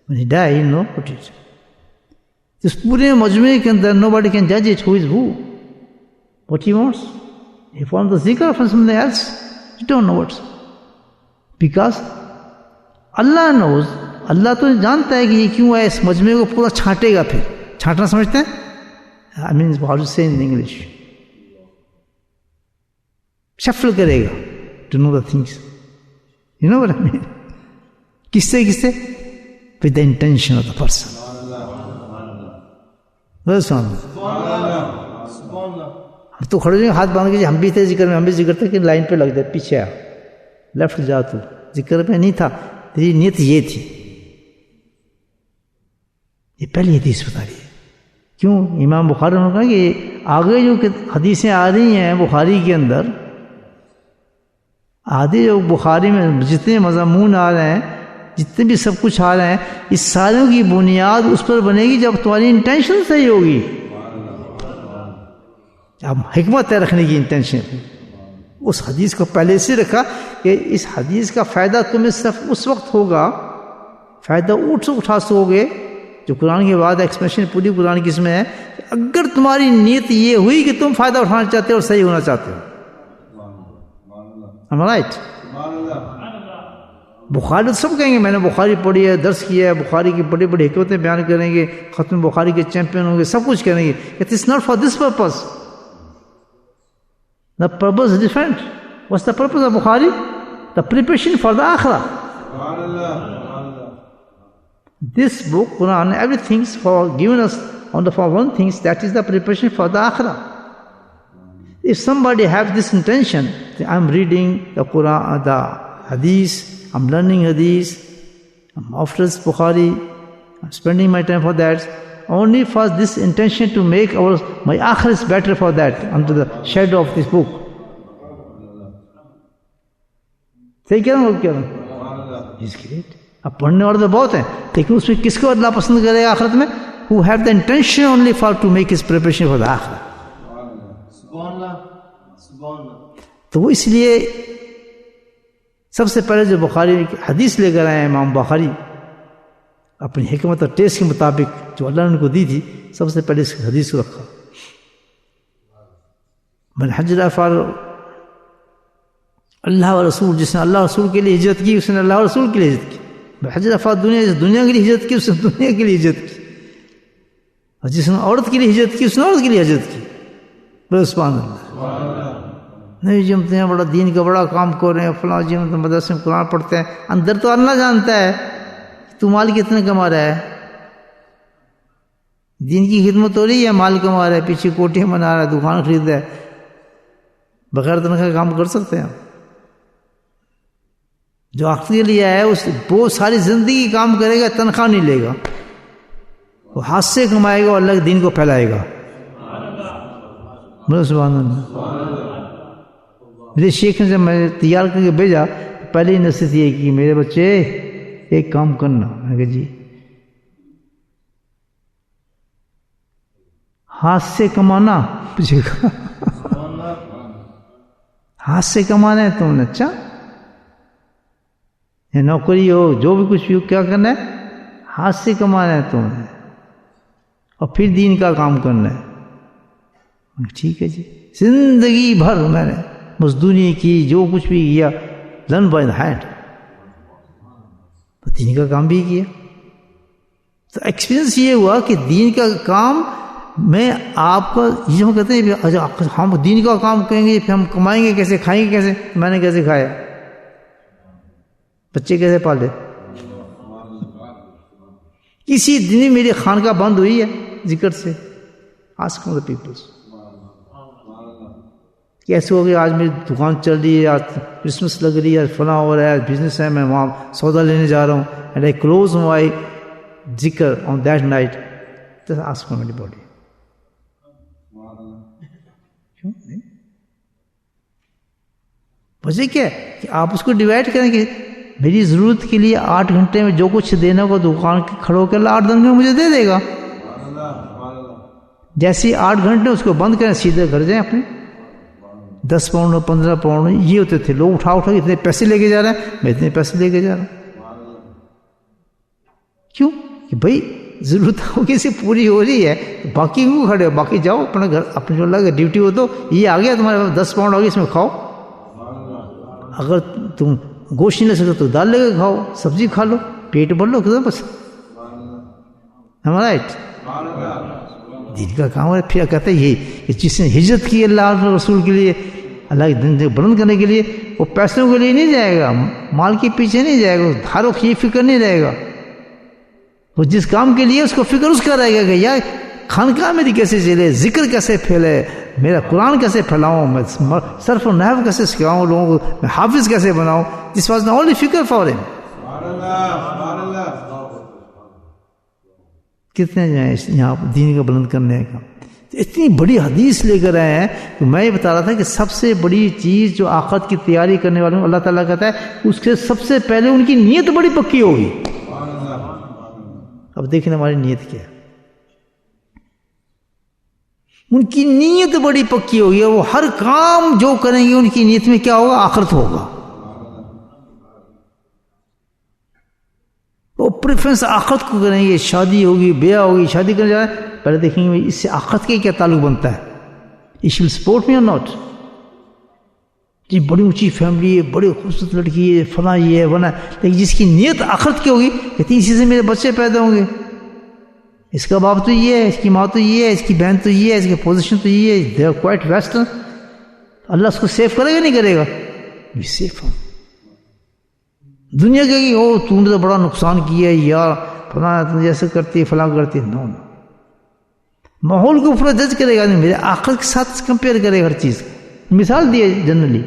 When he die, he'll know what it is. اس پورے مجموعے کے اندر nobody can judge it who is who, what he wants. If one the zikr from something else, you don't know what's. Because Allah knows, اللہ تو جانتا ہے کہ یہ کیوں ہے. اس مجموعے کو پورا چھانٹے گا. پھر چھانٹنا سمجھتے ہیں؟ I mean, how to say in English. Shuffle کرے گا to know the things. You know what I mean? کس سے with the intention of the person. ہم تو کھڑے ہاتھ باندھ کے ہم بھی تھے ذکر میں، ہم بھی ذکر تھے کہ لائن پہ لگ جائے، پیچھے آ، لیفٹ جا. تو ذکر پہ نہیں تھا، تیری نیت یہ تھی. یہ پہلی حدیث بتا رہی ہے. کیوں امام بخاری نے کہا کہ آگے جو حدیثیں آ رہی ہیں بخاری کے اندر، آدھے جو بخاری میں جتنے مضامون آ رہے ہیں، جتنے بھی سب کچھ آ رہے ہیں، اس ساروں کی بنیاد اس پر بنے گی جب تمہاری انٹینشن صحیح ہوگی. اب حکمت ہے رکھنے کی انٹینشن. اس حدیث کو پہلے سے رکھا کہ اس حدیث کا فائدہ تمہیں صرف اس وقت ہوگا، فائدہ اٹھا سو گے جو قرآن کے بعد ایکسپریشن پوری قرآن کی اس میں ہے، اگر تمہاری نیت یہ ہوئی کہ تم فائدہ اٹھانا چاہتے ہو اور صحیح ہونا چاہتے ہو. Am I right? بخاری تو سب کہیں گے میں نے بخاری پڑھی ہے، درس کیا ہے، بخاری کی بڑی بڑی حکمتیں بیان کریں گے، ختم بخاری کے چیمپئن ہوں گے، سب کچھ کریں گے. It is not for this purpose. The purpose is different. What's the purpose of Bukhari? The preparation for the Akhirah. This book, Quran, everything's for giving us on the for one things, that is the preparation for the Akhirah. If somebody has this intention, I'm reading the Quran, the Hadith, I'm learning Hadith, I'm after Bukhari, I'm spending my time for that, only for this intention to make my Akhirah is better for that, under the shadow of this book. صحیح کہہ رہا ہوں کیا رہا ہوں؟ He's great. اب پڑھنے والے تو بہت ہیں، لیکن اس میں کس کو اللہ پسند کرے گا آخرت میں؟ Who have the intention only for to make his preparation for the Akhirah. تو وہ اس لیے سب سے پہلے جو بخاری حدیث لے کر آئے ہیں امام بخاری اپنی حکمت اور ٹیسٹ کے مطابق جو اللہ نے ان کو دی تھی، سب سے پہلے اس حدیث کو رکھا. من حج الافعال اللہ و رسول، جس نے اللہ رسول کے لیے ہجرت کی اس نے اللہ رسول کے لیے ہجرت کی. حج الافعال دنیا کے لیے ہجرت کی اس نے دنیا کے لیے ہجرت کی، اور جس نے عورت کے لیے ہجرت کی اس نے عورت کے لیے ہجرت کی. بولے سبحان اللہ. نہیں جمتے ہیں بڑا دین کا بڑا کام کر رہے ہیں، فلاں جی مدرسے میں قرآن پڑھتے ہیں، اندر تو اللہ جانتا ہے تو مال کتنے کما رہا ہے. دین کی خدمت ہو رہی ہے، مال کما رہا ہے، پیچھے کوٹیاں بنا رہا ہے، دکان خرید رہا ہے، بغیر تنخواہ کام کر سکتے ہیں. جو آخرت کے لیے آیا ہے اس وہ ساری زندگی کام کرے گا، تنخواہ نہیں لے گا، وہ ہاتھ سے کمائے گا اور اللہ کے دین کو پھیلائے گا. سبحان اللہ. میرے شیخ نے جب میں تیار کر کے بھیجا پہلی نصیحت یہ کہ میرے بچے ایک کام کرنا. میں کہا جی. ہاتھ سے کمانا، مجھے کہا ہاتھ سے کمانا ہے تم نے؟ اچھا یا نوکری ہو جو بھی کچھ بھی ہو، کیا کرنا ہے؟ ہاتھ سے کمانا ہے تم نے، اور پھر دین کا کام کرنا ہے. ٹھیک ہے جی. زندگی بھر میں نے مزدوری کی، جو کچھ بھی کیا، لرن بائی دا ہینڈ، دین کا کام بھی کیا. تو ایکسپیرئنس یہ ہوا کہ دین کا کام میں آپ کا یہ جو کہتے ہیں ہم دین کا کام کریں گے پھر ہم کمائیں گے کیسے، کھائیں گے کیسے؟ میں نے کیسے کھایا، بچے کیسے پالے؟ کسی دن میری خانقاہ بند ہوئی ہے ذکر سے؟ Ask the peoples. کہ ایسے ہو گیا آج میری دکان چل رہی ہے, آج کرسمس لگ رہی ہے, آج فلاں ہو رہا ہے, بزنس ہے, میں وہاں سودا لینے جا رہا ہوں, اینڈ آئی کلوز مائی ذکر آن دیٹ نائٹ, تو آسک فار میری باڈی. کیوں نہیں؟ وجہ کیا ہے کہ آپ اس کو ڈیوائڈ کریں کہ میری ضرورت کے لیے 8 گھنٹے میں جو کچھ دینا ہوگا دکان کے کھڑے ہو کے اللہ 8 گھنٹے میں مجھے دے دے گا. جیسے 8 گھنٹے اس کو بند کریں, سیدھے گھر جائیں اپنے. 10 پاؤنڈ 15 پاؤنڈ یہ ہوتے تھے, لوگ اٹھا کے اتنے پیسے لے کے جا رہے ہیں, میں اتنے پیسے لے کے جا رہا ہوں. کیوں کہ بھائی ضرورت ہوگی سے پوری ہو رہی ہے, باقی کیوں کھڑے ہو, باقی جاؤ اپنے گھر, اپنے جو اللہ کا ڈیوٹی ہو تو یہ آ گیا تمہارے 10 پاؤنڈ آ گیا, اس میں کھاؤ. اگر تم گوشت نہیں لے سکتے تو دال لے کے کھاؤ, سبزی کھا لو, پیٹ بھر لو, بس. ہمارا دین کا کام ہے. پھر کہتا ہے یہی کہ جس نے ہجرت کی اللہ رسول کے لیے, اللہ کے دین بلند کرنے کے لیے, وہ پیسوں کے لیے نہیں جائے گا, مال کے پیچھے نہیں جائے گا, دھاروں کی یہ فکر نہیں رہے گا. وہ جس کام کے لیے اس کو فکر اس کا رہے گا کہ یار خانقاہ میری کیسے چلے, ذکر کیسے پھیلے, میرا قرآن کیسے پھیلاؤں, میں صرف و نحو کیسے سکھاؤں لوگوں کو, میں حافظ کیسے بناؤں. دس واز دا اونلی فکر فار ہم. کتنے جو ہیں یہاں دین کا بلند کرنے کا. اتنی بڑی حدیث لے کر آئے ہیں کہ میں یہ بتا رہا تھا کہ سب سے بڑی چیز جو آخرت کی تیاری کرنے والوں کو اللہ تعالیٰ کہتا ہے اس کے سب سے پہلے ان کی نیت بڑی پکی ہوگی. اب دیکھیں ہماری نیت کیا ہے. ان کی نیت بڑی پکی ہوگی, وہ ہر کام جو کریں گے ان کی نیت میں کیا ہوگا, آخرت ہوگا. وہ پریفرنس آخرت کو کریں گے. شادی ہوگی, بیاہ ہوگی, شادی کرنے جا رہے ہیں, پہلے دیکھیں گے اس سے آخرت کے کیا تعلق بنتا ہے. اٹ ول سپورٹ می اور ناٹ. جی بڑی اونچی فیملی ہے, بڑی خوبصورت لڑکی ہے, فلاں یہ ہے بنا, لیکن جس کی نیت آخرت کی ہوگی کہتی اسی سے میرے بچے پیدا ہوں گے, اس کا باپ تو یہ ہے, اس کی ماں تو یہ ہے, اس کی بہن تو یہ ہے, اس کی پوزیشن تو یہ ہے, دے آر کوائٹ ویسٹرن. اللہ اس کو سیو کرے گا نہیں کرے گا, بھی سیف ہوں. دنیا کے کہ او تو نے تو بڑا نقصان کیا ہے یار, فلاں جیسے کرتی ہے فلاں کرتی ہے. نو, ماحول کو پورا جج کرے گا, میرے آخرت کے ساتھ کمپیئر کرے گا ہر چیز. مثال دی ہے جنرلی,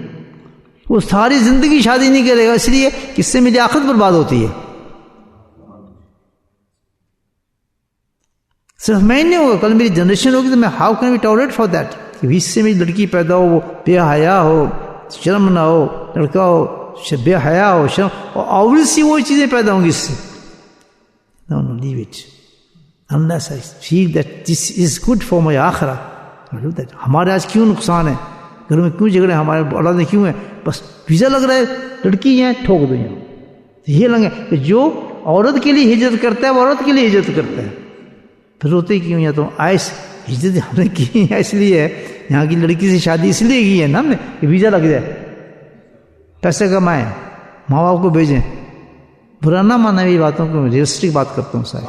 وہ ساری زندگی شادی نہیں کرے گا اس لیے کہ اس سے میری آخرت برباد ہوتی ہے. صرف میں نہیں ہوگا, کل میری جنریشن ہوگی تو میں how can we tolerate for that کہ اس سے میری لڑکی پیدا ہو, وہ بے حیا ہو, شرم نہ ہو, لڑکا ہو بے حیا ہو, شرم, اور obviously وہ چیزیں پیدا ہوں گی اس سے. No, leave it. Unless I feel that this is good for my آخرہ. ہمارے آج کیوں نقصان ہے, گھر میں کیوں جھگڑے, ہمارے اولاد میں کیوں ہے, بس ویزا لگ رہا ہے, لڑکی ہیں ٹھوک دو یہاں. یہ لگے کہ جو عورت کے لیے ہجرت کرتا ہے وہ عورت کے لیے ہجرت کرتا ہے. پھر روتے کیوں, یا تو آئس ہجرت ہم نے کی ہے اس لیے ہے, یہاں کی لڑکی سے شادی اس لیے کی ہے نا ہم نے کہ ویزا لگ جائے, پیسے کمائیں, ماں باپ کو بھیجیں. برا نہ مانا بھی باتوں کو, ریئلسٹک بات کرتا ہوں صاحب,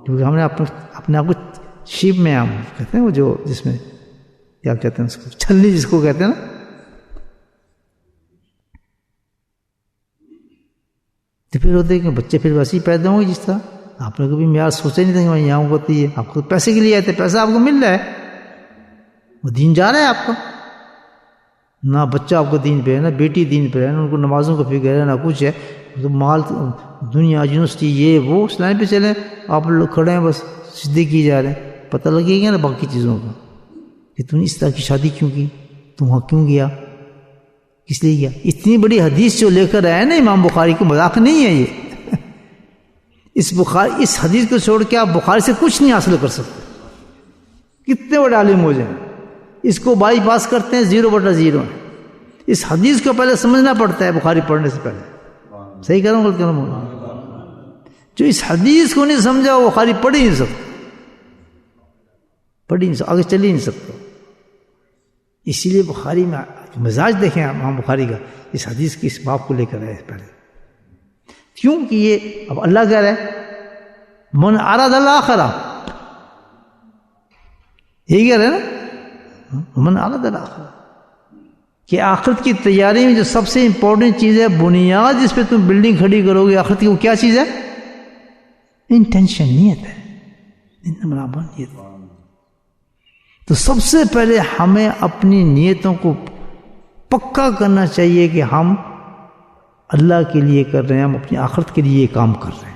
کیونکہ ہم نے اپنے آپ کو شیپ میں ہم کہتے ہیں وہ جو جس میں کیا کہتے ہیں اس کو, چھلنی جس کو کہتے ہیں نا. تو پھر ہوتے ہیں کہ بچے پھر ویسے ہی پیدا ہوں گے جس طرح آپ نے کبھی معیار سوچا نہیں تھا کہ میں یہاں ہوتی ہے. آپ کو پیسے کے لیے آتے, پیسہ آپ کو مل رہا ہے, وہ دین جا رہا ہے آپ کا. نہ بچہ آپ کو دین پہ ہے, نہ بیٹی دین پہ ہے, نہ ان کو نمازوں کا فکر ہے, نہ کچھ ہے. تو مال دنیا یونیورسٹی یہ وہ اس لائن پہ چلے, آپ لوگ کھڑے ہیں بس سیدھے کی جا رہے ہیں. پتہ لگے گا نا باقی چیزوں کا کہ تم نے اس طرح کی شادی کیوں کی, تم وہاں کیوں گیا, کس لیے گیا. اتنی بڑی حدیث جو لے کر آئے نا امام بخاری کو, مذاق نہیں ہے یہ. اس حدیث کو چھوڑ کے آپ بخاری سے کچھ نہیں حاصل کر سکتے, کتنے بڑے عالم ہو جائیں. اس کو بائی پاس کرتے ہیں 0/0 ہے. اس حدیث کو پہلے سمجھنا پڑتا ہے بخاری پڑھنے سے پہلے. صحیح کہہ رہا ہوں غلط کہہ رہا ہوں؟ جو اس حدیث کو نہیں سمجھا وہ بخاری پڑھ ہی نہیں سکتا, آگے چل ہی نہیں سکتا. اسی لیے بخاری میں مزاج دیکھیں امام بخاری کا, اس حدیث کی اس باب کو لے کر آئے پہلے. کیوں کہ یہ اب اللہ کہہ رہا ہے من اراد الاخرہ, یہی کہہ رہے ہیں نا, من اراد الاخرہ, کہ آخرت کی تیاری میں جو سب سے امپورٹنٹ چیز ہے, بنیاد جس پہ تم بلڈنگ کھڑی کرو گے آخرت کی, وہ کیا چیز ہے؟ انٹینشن, نیت ہے. نیت. تو سب سے پہلے ہمیں اپنی نیتوں کو پکا کرنا چاہیے کہ ہم اللہ کے لیے کر رہے ہیں، ہم اپنی آخرت کے لیے یہ کام کر رہے ہیں۔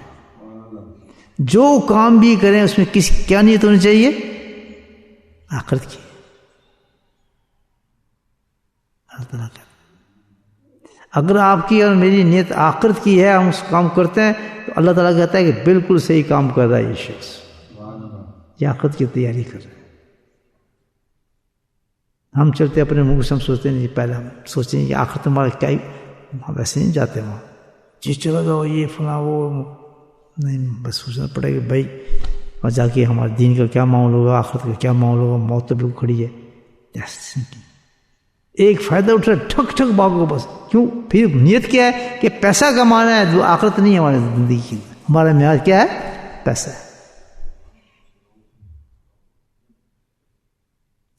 جو کام بھی کریں اس میں کیا نیت ہونی چاہیے؟ آخرت کی۔ اللہ تعالیٰ کا اگر آپ کی اور میری نیت آخرت کی ہے، ہم اس کام کرتے ہیں، تو اللہ تعالیٰ کہتا ہے کہ بالکل صحیح کام کر رہا ہے یہ شخص، یہ آخرت کی تیاری کر رہا ہے۔ ہم چلتے اپنے منہ سے، ہم سوچتے نہیں، پہلے ہم سوچتے ہیں کہ آخرت ہمارا کیا ہی، ہم ویسے نہیں جاتے وہاں جی چلو جاؤ یہ فلاں وہ نہیں، بس سوچنا پڑے کہ بھائی وہاں جا کے ہمارے دین کا کیا معاملہ ہوگا، آخرت کا کیا معاملہ ہوگا، موت تو بالکل کھڑی ہے۔ ایک فائدہ اٹھ رہا ہے، ٹھک ٹھک بھاگو بس۔ کیوں؟ پھر نیت کیا ہے کہ پیسہ کمانا ہے، جو آخرت نہیں ہے ہماری زندگی کی، ہمارا معیار کیا ہے؟ پیسہ ہے۔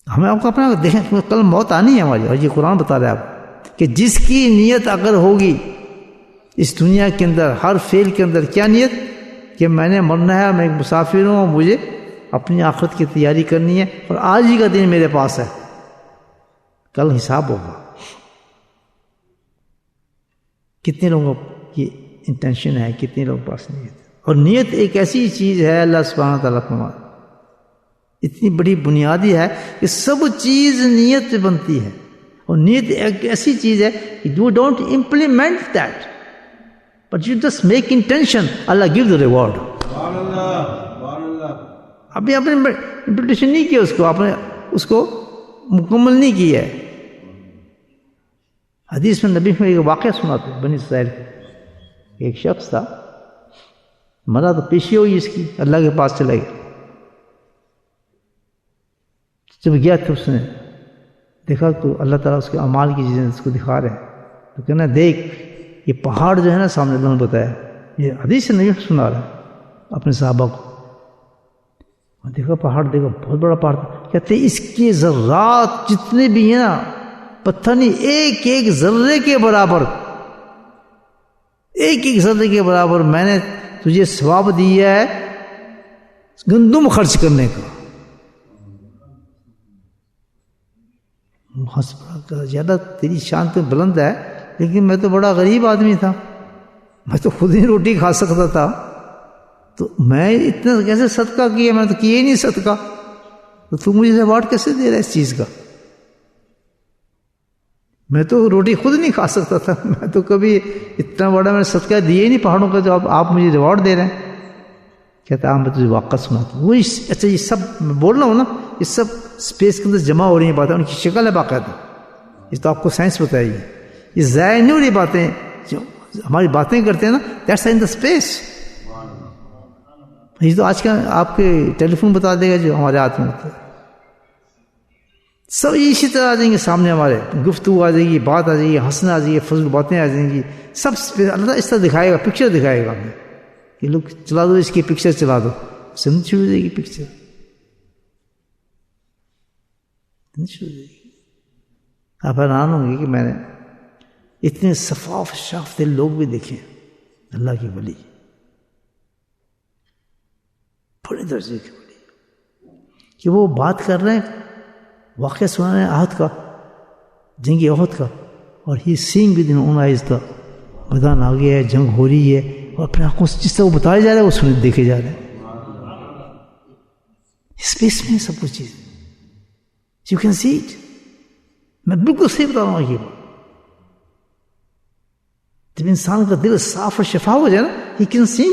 ہمیں آپ کو اپنا دیکھیں، کل موت آنی ہے ہماری، اور یہ قرآن بتا رہا ہے آپ کہ جس کی نیت اگر ہوگی اس دنیا کے اندر، ہر فعل کے اندر کیا نیت کہ میں نے مرنا ہے، میں ایک مسافر ہوں اور مجھے اپنی آخرت کی تیاری کرنی ہے، اور آج ہی کا دن میرے پاس ہے، کل حساب ہوگا۔ کتنے لوگوں کی انٹینشن ہے، کتنے لوگ پاس نیت۔ اور نیت ایک ایسی چیز ہے، اللہ سبحانہ تعالیٰ فرماتا ہے اتنی بڑی بنیادی ہے کہ سب چیز نیت سے بنتی ہے، اور نیت ایک ایسی چیز ہے کہ you don't implement that but you just make intention, Allah give the reward. ابھی آپ نے امپلیمنٹیشن نہیں کیا اس کو، آپ نے اس کو مکمل نہیں کیا ہے۔ حدیث میں نبی میں ایک واقعہ سناتے بنی اسرائیل کا، ایک شخص تھا، مرا تو پیشی ہوئی اس کی، اللہ کے پاس چلا گیا۔ جب گیا تو اس نے دیکھا تو اللہ تعالیٰ اس کے اعمال کی چیزیں اس کو دکھا رہے ہیں، تو کہنا دیکھ یہ پہاڑ جو ہے نا سامنے، اللہ نے بتایا، یہ حدیث سے نہیں سنا رہا ہے اپنے صحابہ کو، دیکھا پہاڑ، دیکھا بہت بڑا پہاڑ، کہتے اس کے ذرات جتنے بھی ہیں نا، پتھر نہیں، ایک ایک ذرے کے برابر، ایک ایک ذرے کے برابر میں نے تجھے ثواب دیا ہے گندم خرچ کرنے کا۔ ہنس پڑا، زیادہ تیری شان تو بلند ہے، لیکن میں تو بڑا غریب آدمی تھا، میں تو خود ہی روٹی کھا سکتا تھا، تو میں اتنا کیسے صدقہ کیا؟ میں تو کیا ہی نہیں صدقہ، تو تم مجھے ریوارڈ کیسے دے رہا ہے اس چیز کا؟ میں تو روٹی خود نہیں کھا سکتا تھا، میں تو کبھی اتنا بڑا میں نے صدقہ دیا ہی نہیں پہاڑوں کا، جو آپ مجھے ریوارڈ دے رہے ہیں۔ کہتا میں تجھے واقعہ سناتا ہوں۔ وہ اچھا یہ سب میں بول رہا ہوں نا، یہ سب اسپیس کے اندر جمع ہو رہی ہیں باتیں، ان کی شکل ہے باقاعدہ، یہ تو آپ کو سائنس بتائے گی، یہ ضائع نہیں ہو رہی باتیں، جو ہماری باتیں کرتے ہیں نا، دیٹس ان دا اسپیس۔ یہ تو آج کا آپ کے ٹیلی فون بتا دے گا جو ہمارے ہاتھ میں ہوتا ہے، سب اسی طرح آ جائیں گے سامنے، ہمارے گفتگو آ جائے گی، بات آ جائے گی، ہنسنا آ جائے گی، فضول باتیں آ جائیں گی، سب اللہ اس طرح دکھائے گا، پکچر دکھائے گا ہمیں کہ لوگ چلا دو اس کی پکچر، چلا دو، سمجھ شروع ہو جائے گی پکچر، شروع ہو جائے گی۔ آپ حیران ہوں گے کہ میں نے اتنے صفاف شاف دل لوگ بھی دیکھے اللہ کی ولی، بڑے درجے کے ولی، کہ وہ بات کر رہے ہیں، واقعہ سنا رہے ہیں احد کا، جنگ احد کا، اور ہی سینگ ود ان اون آئیز دا، میدان آ گیا ہے، جنگ ہو رہی ہے، اور اپنے آنکھوں سے جس طرح وہ بتائے جا رہے ہیں وہ سنے دیکھے جا رہے ہیں، اسپیس میں سب کچھ چیز، یو کین سی اٹ۔ میں بالکل صحیح بتا رہا ہوں یہ بات، جب انسان کا دل صاف اور شفاف ہو جائے نا، ہی کین سی،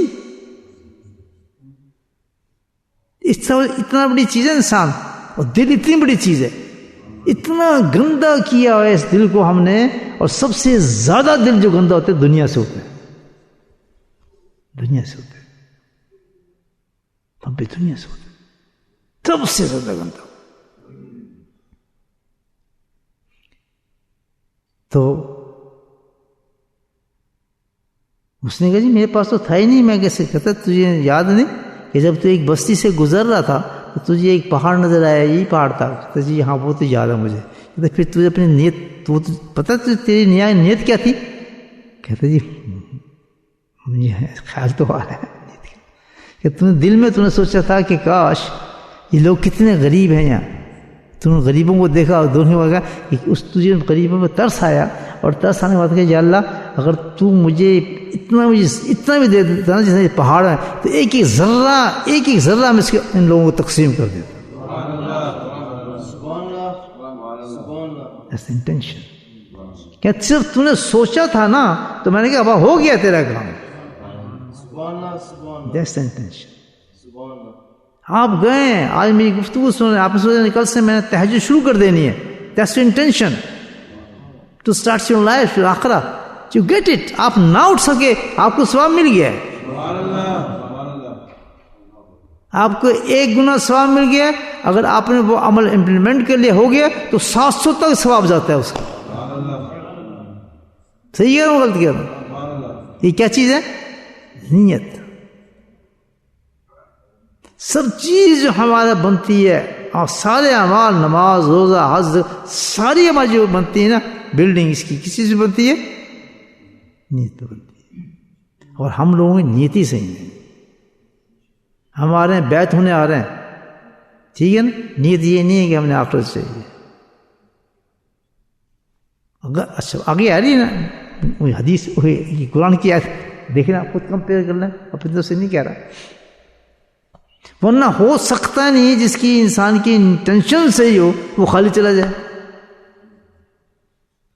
اتنا بڑی چیز ہے انسان، اور دل اتنی بڑی چیز ہے، اتنا گندا کیا ہے اس دل کو ہم نے، اور سب سے زیادہ دل جو گندا ہوتا ہے دنیا سے ہوتا ہے، دنیا سے ہوتا ہے، ہم بھی دنیا سے ہوتا ہے، سب سے زیادہ گندا۔ تو اس نے کہا جی میرے پاس تو تھا ہی نہیں، میں کیسے؟ کہتا تجھے یاد نہیں کہ جب تو ایک بستی سے گزر رہا تھا تو تجھے ایک پہاڑ نظر آیا، یہی پہاڑ تھا؟ کہتا جی ہاں وہ تو یاد ہے مجھے۔ کہتا پھر تجھے اپنی نیت، تو پتہ تیری نیت کیا تھی؟ کہتا جی مجھے خیال تو آ رہا ہے کہ تم نے دل میں تم نے سوچا تھا کہ کاش یہ لوگ کتنے غریب ہیں یہاں، تم نے غریبوں کو دیکھا اور دونوں کو کہا کہ اس تجھے غریبوں پہ ترس آیا، اور ترس آنے کے بعد کہ یا اللہ اگر تو مجھے اتنا بھی دے دیتا نا جیسے پہاڑ ہے، تو ایک ایک ذرہ میں اس کے ان لوگوں کو تقسیم کر دیتا. That's the intention. کہ صرف تو نے سوچا تھا نا تو میں نے کہا اب ہو گیا تیرا کام. That's the intention. آپ گئے، آج میری گفتگو سنیں، آپ نے سوچا کل سے میں نے تہجد شروع کر دینی ہے. That's the intention to start your life, your آخرہ. You get it. آپ نہ اٹھ سکے، آپ کو ثواب مل گیا ہے. آپ کو 1 گنا ثواب مل گیا. اگر آپ نے وہ عمل امپلیمنٹ کے لیے ہو گیا تو 700 تک ثواب جاتا ہے اس کا. صحیح ہے وہ غلط کیا؟ یہ کیا چیز ہے؟ نیت. سب چیز جو ہمارا بنتی ہے، اور سارے اعمال، نماز، روزہ، حج، ساری اعمال جو بنتی ہے نا، بلڈنگ اس کی کس چیز سے بنتی ہے؟ نیت پہ بنتی ہے. اور ہم لوگوں کی نیت ہی صحیح ہے. ہمارے بیعت ہونے آ رہے ہیں، ٹھیک ہے نا، نیت یہ نہیں ہے کہ ہم نے آخرت چاہیے. اچھا آگے آ رہی ہے نا وہی حدیث، وہی قرآن کی آیت دیکھنا، خود کمپیئر کر لیں، اپنی طرف سے نہیں کہہ رہا. ورنہ ہو سکتا نہیں جس کی انسان کی انٹینشن سے ہی ہو وہ خالی چلا جائے.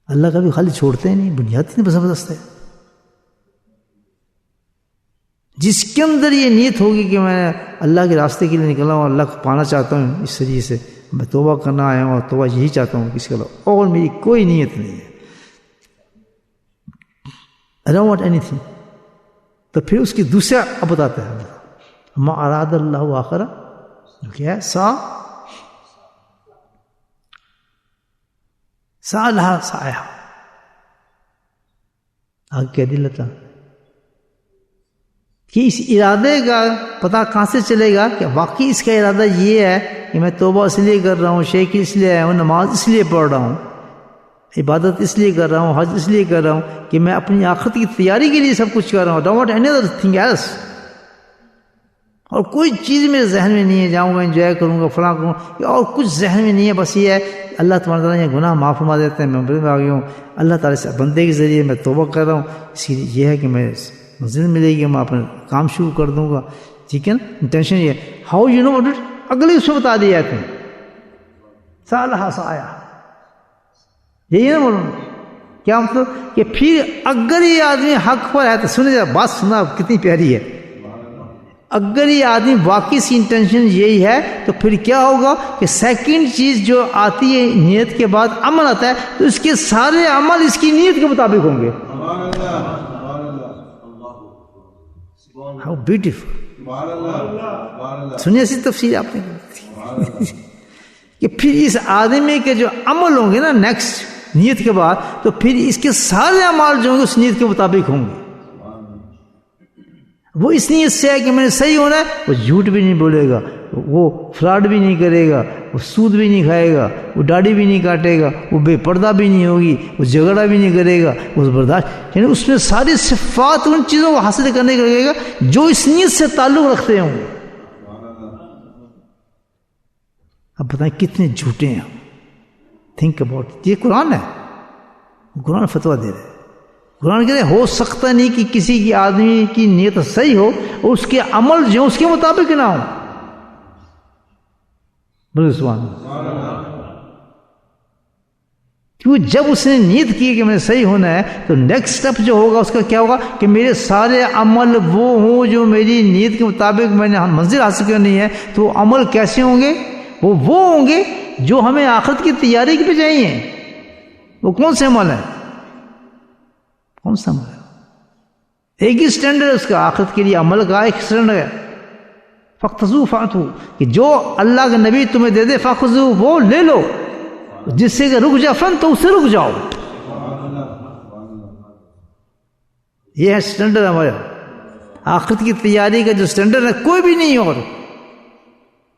اللہ کا بھی خالی چھوڑتے ہی نہیں، بنیاد نہیں زبردست ہے. جس کے اندر یہ نیت ہوگی کہ میں اللہ کے راستے کے لیے نکلا ہوں، اللہ کو پانا چاہتا ہوں، اس طریقے سے میں توبہ کرنا آیا ہوں، اور توبہ یہی چاہتا ہوں کسی کے علاوہ، اور میری کوئی نیت نہیں ہے، I don't want anything. تو پھر اس کی دوسرا اب بتاتا ہے ما اراد اللہ آخرہ، جو کیا ہے سا لہا سایہ. آگے کہہ دلتا کہ اس ارادے کا پتہ کہاں سے چلے گا کہ واقعی اس کا ارادہ یہ ہے کہ میں توبہ اس لیے کر رہا ہوں، شیخ اس لیے آیا ہوں، نماز اس لیے پڑھ رہا ہوں، عبادت اس لیے کر رہا ہوں، حج اس لیے کر رہا ہوں کہ میں اپنی آخرت کی تیاری کے لیے سب کچھ کر رہا ہوں. Don't any other thing else. اور کوئی چیز میرے ذہن میں نہیں ہے جاؤں گا انجوائے کروں گا فلاں کروں گا، اور کچھ ذہن میں نہیں ہے. بس یہ ہے اللہ تمہارا تعالیٰ یہ گناہ معاف فرما دیتے ہیں، میں منزل میں آ گیا ہوں، اللہ تعالیٰ سے بندے کے ذریعے میں توبہ کر رہا ہوں، اسی لیے یہ ہے کہ میں منزل ملے گی، میں اپنا کام شروع کر دوں گا. ٹھیک ہے نا، انٹینشن یہ ہے. ہاؤ یو نو اٹ، اگلے اس کو بتا دیا ہے تم سالہ سایہ. یہی ہے نا بولوں کیا مطلب کہ پھر اگر یہ آدمی حق پر ہے تو سنے جا بات، سنا کتنی پیاری ہے. اگر یہ آدمی واقعی سی انٹینشن یہی ہے تو پھر کیا ہوگا کہ سیکنڈ چیز جو آتی ہے نیت کے بعد عمل آتا ہے، تو اس کے سارے عمل اس کی نیت کے مطابق ہوں گے. How beautiful. سنیے ایسی تفسیر آپ نے کہ پھر اس آدمی کے جو عمل ہوں گے نا نیکسٹ نیت کے بعد، تو پھر اس کے سارے عمل جو ہوں گے اس نیت کے مطابق ہوں گے. وہ اس نیت سے ہے کہ میں نے صحیح ہونا ہے، وہ جھوٹ بھی نہیں بولے گا، وہ فراڈ بھی نہیں کرے گا، وہ سود بھی نہیں کھائے گا، وہ داڑھی بھی نہیں کاٹے گا، وہ بے پردہ بھی نہیں ہوگی، وہ جھگڑا بھی نہیں کرے گا، وہ برداشت، یعنی اس میں ساری صفات ان چیزوں کو حاصل کرنے کے لگے گا جو اس نیت سے تعلق رکھتے ہوں گے. اب بتائیں کتنے جھوٹے ہیں. Think about. یہ قرآن ہے، قرآن فتویٰ دے رہے. قرآن کہتے ہیں ہو سکتا نہیں کہ کسی کی آدمی کی نیت صحیح ہو اور اس کے عمل جو اس کے مطابق نہ ہو. بولے سبحان اللہ. کیونکہ جب اس نے نیت کی کہ میں صحیح ہونا ہے تو نیکسٹ اسٹیپ جو ہوگا اس کا کیا ہوگا کہ میرے سارے عمل وہ ہوں جو میری نیت کے مطابق میں نے منزل حاصل کرنی ہے. تو عمل کیسے ہوں گے؟ وہ ہوں گے جو ہمیں آخرت کی تیاری کے پہ چاہیے. وہ کون سے عمل ہیں؟ کون سا عمل ہے؟ ایک ہی اسٹینڈرڈ ہے اس کا، آخرت کے لیے عمل کا ایک اسٹینڈرڈ ہے. فَاخْتَزُوا فَأْتُوا، کہ جو اللہ کا نبی تمہیں دے دے فَاخْتَزُوا وہ لے لو، جس سے کہ رک جا فن تو اس سے رک جاؤ. یہ ہے اسٹینڈرڈ ہمارا آخرت کی تیاری کا جو اسٹینڈرڈ ہے، کوئی بھی نہیں. اور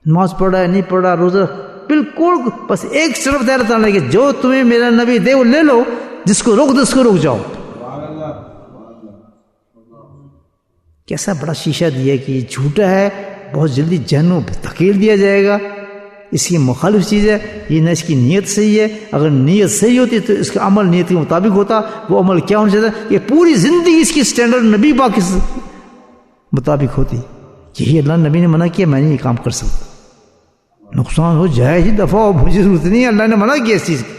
نماز پڑھ رہا ہے نہیں پڑھ رہا، روزہ، بالکل بس ایک طرف دائرہ تھا کہ جو تمہیں میرا نبی دے وہ لے لو، جس کو روک دو اس کو رک جاؤ. کیسا بڑا شیشہ دیا کہ یہ جھوٹا ہے، بہت جلدی جہنم دھکیل دیا جائے گا. اس کی مخالف چیز ہے، یہ نہ اس کی نیت صحیح ہے. اگر نیت صحیح ہوتی تو اس کا عمل نیت کے مطابق ہوتا. وہ عمل کیا ہونا چاہتا کہ پوری زندگی اس کی سٹینڈرڈ نبی پاک کے مطابق ہوتی. یہی اللہ نبی نے منع کیا، میں نہیں یہ کام کر سکتا. نقصان ہو جائے ہی دفعہ ہو، مجھے ضرورت نہیں ہے، اللہ نے منع کیا اس چیز کی.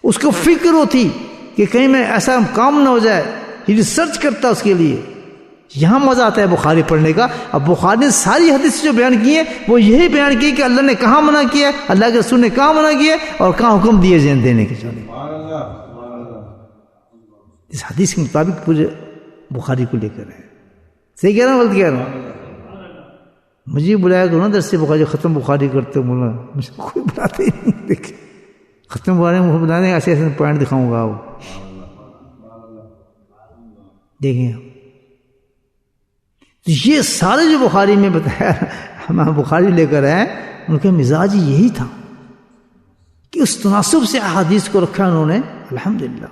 اس کو فکر ہوتی کہ کہیں میں ایسا کام نہ ہو جائے، یہ ریسرچ کرتا اس کے لیے. یہاں مزہ آتا ہے بخاری پڑھنے کا. اب بخاری نے ساری حدیث جو بیان کی ہے وہ یہی بیان کی کہ اللہ نے کہاں منع کیا، اللہ کے رسول نے کہاں منع کیا اور کہاں حکم دیے جائیں دینے کے. چلے اس حدیث کے مطابق پورے بخاری کو لے کر ہے. صحیح کہہ رہا ہوں غلط کہہ رہا ہوں؟ مجھے بلایا کرو نا درس بخاری، ختم بخاری کرتے بولا، مجھے کوئی بلاتے ہی نہیں. دیکھیں ختم بخاری میں بلانے ایسے ایسے پوائنٹ دکھاؤں گا. وہ دیکھیں یہ سارے جو بخاری میں بتایا ہم بخاری لے کر آئے، ان کا مزاج یہی تھا کہ اس تناسب سے احادیث کو رکھا انہوں نے. الحمدللہ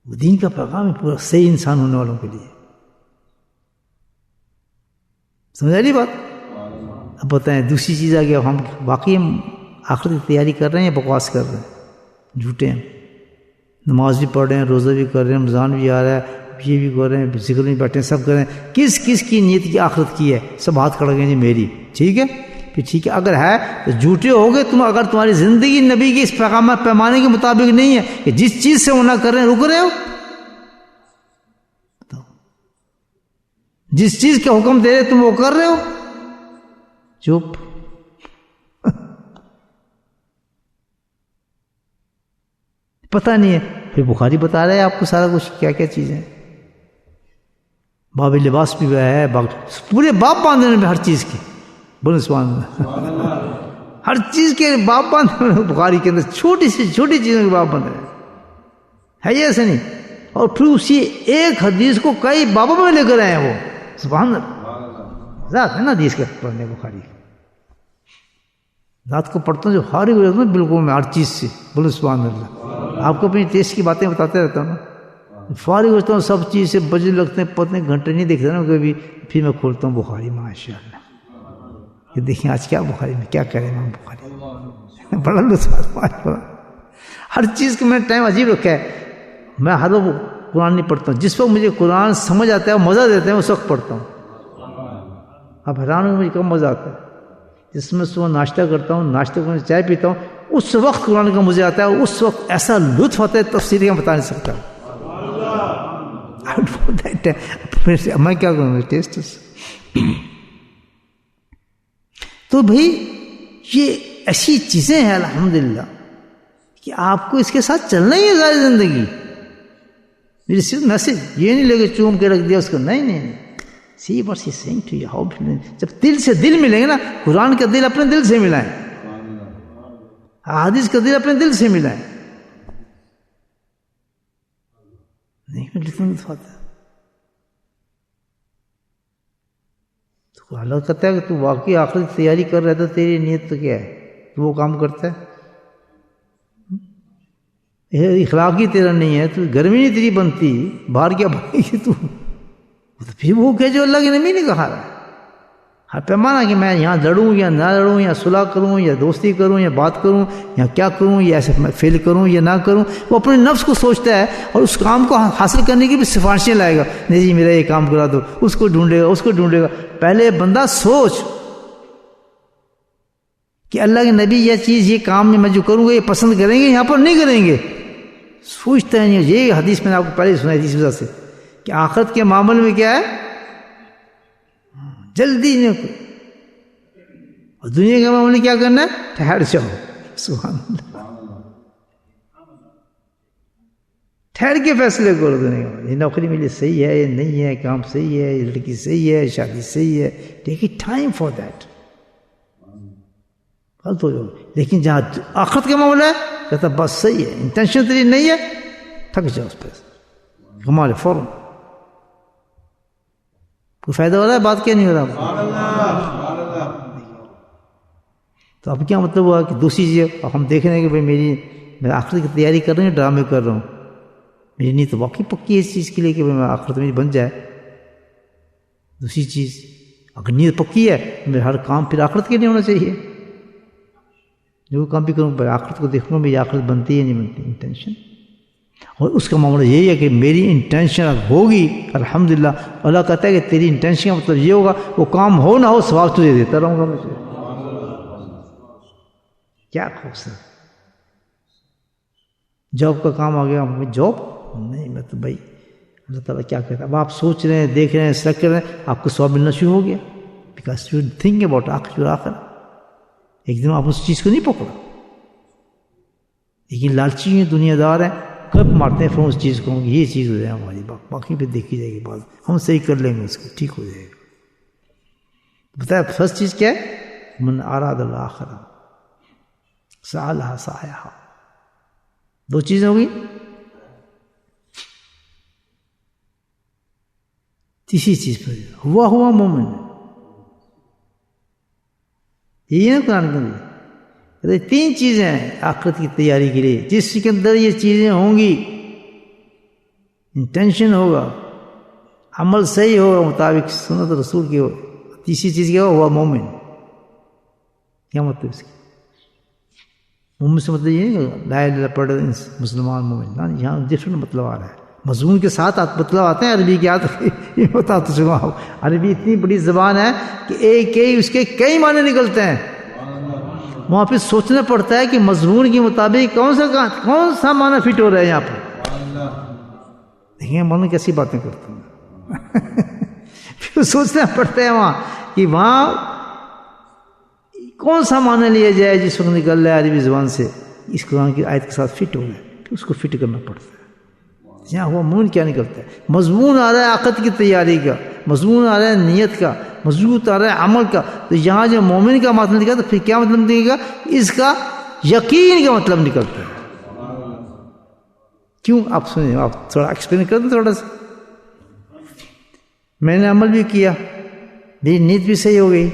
وہ دین کا پیغام ہے پورا صحیح انسان ہونے والوں کے لیے. سمجھ آئی بات؟ اب بتائیں دوسری چیز آ گیا، ہم واقعی ہم آخرت کی تیاری کر رہے ہیں یا بکواس کر رہے ہیں؟ جھوٹے ہیں. نماز بھی پڑھ رہے ہیں، روزہ بھی کر رہے ہیں، رمضان بھی آ رہا ہے، یہ بھی کر رہے ہیں، ذکر میں بیٹھے ہیں، سب کر رہے ہیں. کس کس کی نیت کی آخرت کی ہے؟ سب ہاتھ کھڑا گئے جی میری. ٹھیک ہے پھر ٹھیک ہے، اگر ہے تو جھوٹے ہو گئے تم. اگر تمہاری زندگی نبی کے اس پیمانے کے مطابق نہیں ہے کہ جس چیز سے وہ نہ کر رہے ہیں رک رہے ہو، جس چیز کا حکم دے رہے تم وہ کر رہے ہو، چپ. پتہ نہیں ہے. پھر بخاری بتا رہے ہیں آپ کو سارا کچھ کیا کیا چیزیں. باب لباس بھی ہے، پورے باب باندھنے میں ہر چیز کی. بولے سبحان اللہ. ہر چیز کے باب باندھنے بخاری کے اندر، چھوٹی سی چھوٹی چیزوں کے باب باندھ رہے ہے یہ ایسے نہیں. اور پھر اسی ایک حدیث کو کئی بابوں میں لے کر آئے ہیں. وہ سبحان اللہ ذات ہے نا حدیث کے پڑھنے بخاری. رات کو پڑھتا ہوں جو فارغ ہو جاتا ہوں بالکل میں ہر چیز سے. بولے سبحان اللہ. آپ کو اپنی ٹیسٹ کی باتیں بتاتے رہتا ہوں نا. فارغ ہوتا ہوں سب چیز سے، بجے لگتے ہیں پتنے گھنٹے نہیں دیکھتا نا کبھی. پھر میں کھولتا ہوں بخاری. ماشاء اللہ یہ دیکھیں آج کیا بخاری میں کیا کہہ رہے ہیں بخاری. بڑا لطف. ہر چیز کا میں نے ٹائم عجیب رکھا ہے. میں ہر وقت قرآن نہیں پڑھتا ہوں. جس وقت مجھے قرآن سمجھ آتا ہے مزہ دیتے ہیں اس وقت پڑھتا ہوں. اب حیران ہوں مجھے کب مزہ آتا ہے. جس میں صبح ناشتہ کرتا ہوں، ناشتہ کرنے چائے پیتا ہوں، اس وقت قرآن کا مزہ آتا ہے. اور اس وقت ایسا لطف آتا ہے تفسیری کا بتا نہیں سکتا. میں کیا کروں گا ٹیسٹ. تو بھائی یہ ایسی چیزیں ہیں الحمدللہ کہ آپ کو اس کے ساتھ چلنا ہی ہے ساری زندگی. میری صرف میسج یہ نہیں لے کے چوم کے رکھ دیا اس کو. نہیں سی بس یہ سینگ ٹو یو ہاؤ. جب دل سے دل ملیں گے نا، قرآن کا دل اپنے دل سے ملائیں، حدیث کا دل اپنے دل سے ملائیں. نہیں لطف آتا ہے. تو اللہ کہتا ہے کہ تو واقعی آخرت کی تیاری کر رہا تھا، تیری نیت تو کیا ہے؟ تو وہ کام کرتا ہے. اخلاق ہی تیرا نہیں ہے، تو گرمی نہیں تیری بنتی، باہر کیا بنے گی تو پھر وہ کہ جو اللہ کے نبی نے کہا ہے. ہر پیمانہ کہ میں یہاں لڑوں یا نہ لڑوں، یا صلح کروں یا دوستی کروں یا بات کروں یا کیا کروں یا ایسے میں فیل کروں یا نہ کروں، وہ اپنے نفس کو سوچتا ہے اور اس کام کو حاصل کرنے کی بھی سفارشیں لائے گا. نہیں جی میرا یہ کام کرا دو، اس کو ڈھونڈے گا، اس کو ڈھونڈے گا. پہلے بندہ سوچ کہ اللہ کے نبی یہ چیز یہ کام میں جو کروں گا یہ پسند کریں گے، یہاں پر نہیں کریں گے. سوچتا ہے نہیں. یہ حدیث میں نے آپ کو پہلے سنائی تھی اس وجہ سے کہ آخرت کے معاملے میں کیا ہے، جلدی نہیں. اور دنیا کے معاملے کیا کرنا ہے، ٹھہر جاؤ. سبحان اللہ. ٹھہر کے فیصلے کرو. دنیا یہ نوکری میرے صحیح ہے، یہ نہیں ہے، کام صحیح ہے، یہ لڑکی صحیح ہے، شادی صحیح ہے. Take it time for that. غلط ہو جاؤ. لیکن جہاں آخرت کا معاملہ ہے کہتا بس صحیح ہے، انٹینشن تیری نہیں ہے، تھک جاؤ اس پہ، گھما لے فوراً. کوئی فائدہ ہو رہا ہے؟ بات کیا نہیں ہو رہا. تو اب کیا مطلب ہوا کہ دوسری چیز ہم دیکھ رہے ہیں کہ بھائی میں آخرت کی تیاری کر رہی ہوں، ڈرامے کر رہا ہوں. میری نیت تو واقعی پکی ہے اس چیز کے لیے کہ میں آخرت میری بن جائے. دوسری چیز اگر نیت پکی ہے میرا ہر کام پھر آخرت کے لیے ہونا چاہیے. جو کام بھی کروں آخرت کو دیکھوں میری آخرت بنتی ہے نہیں بنتی, انٹینشن. اور اس کا معاملہ یہی ہے کہ میری انٹینشن ہوگی الحمدللہ, اللہ کہتا ہے کہ تیری انٹینشن کا مطلب یہ ہوگا وہ کام ہو نہ ہو ثواب تجھے دیتا رہوں گا میں. کیا خوبصورت. جاب کا کام آ گیا, جاب نہیں, میں تو بھائی اللہ تعالیٰ کیا کہتا ہے. اب آپ سوچ رہے ہیں, دیکھ رہے ہیں, سلیکٹ کر رہے ہیں, آپ کو ثواب ملنا شروع ہو گیا. بیکاز یو تھنک اباؤٹ آخر. ایک دن آپ اس چیز کو نہیں پکڑا, لیکن لالچی ہیں, دنیا دار ہیں, کب مارتے ہیں فون اس چیز کو, یہ چیز ہو جائے ہماری, باقی پہ دیکھی جائے گی بات, ہم صحیح کر لیں گے, اس کو ٹھیک ہو جائے گا. بتایا فرسٹ چیز کیا ہے, من اراد الاخرہ سعیہا سعیہا. دو چیزیں ہوگی. تیسری چیز پر ہوا مومن. یہ نا قرآن کے اندر تین چیزیں ہیں آخرت کی تیاری کے لیے, جس کے اندر یہ چیزیں ہوں گی, انٹینشن ہوگا, عمل صحیح ہوگا مطابق سنت رسول کی ہو. تیسری چیز کیا ہوا مومن. کیا مطلب اس کی؟ مومن سے مطلب یہ نہیں کہ لا الہ الا اللہ پڑھ مسلمان مومن, نا, یہاں ڈفرنٹ مطلب آ رہا ہے. مضمون کے ساتھ مطلب آتے ہیں عربی کے آتے. یہ بتاتا چلو آپ, عربی اتنی بڑی زبان ہے کہ ایک اس کے کئی معنی نکلتے ہیں. وہاں پہ سوچنا پڑتا ہے کہ مضمون کے مطابق کون سا معنی فٹ ہو رہا ہے یہاں پہ. دیکھیں مولانا کیسی باتیں کرتے ہیں. پھر سوچنا پڑتا ہے وہاں کہ وہاں کون سا معنی لیا جائے جس وقت نکل رہا ہے عربی زبان سے, اس قرآن کی آیت کے ساتھ فٹ ہو رہا ہے, پھر اس کو فٹ کرنا پڑتا ہے. یہاں ہوا مومن کیا نکلتا ہے, مضمون آ رہا ہے عقد کی تیاری کا, مضمون آ رہا ہے نیت کا, مضبوط آ رہا ہے عمل کا. تو یہاں جو مومن کا مطلب نکلتا ہے, پھر کیا مطلب نکلے گا, اس کا یقین کا مطلب نکلتا ہے. کیوں آپ سنیں, آپ تھوڑا ایکسپلین کر دیں تھوڑا سا. میں نے عمل بھی کیا, میری نیت بھی صحیح ہو گئی,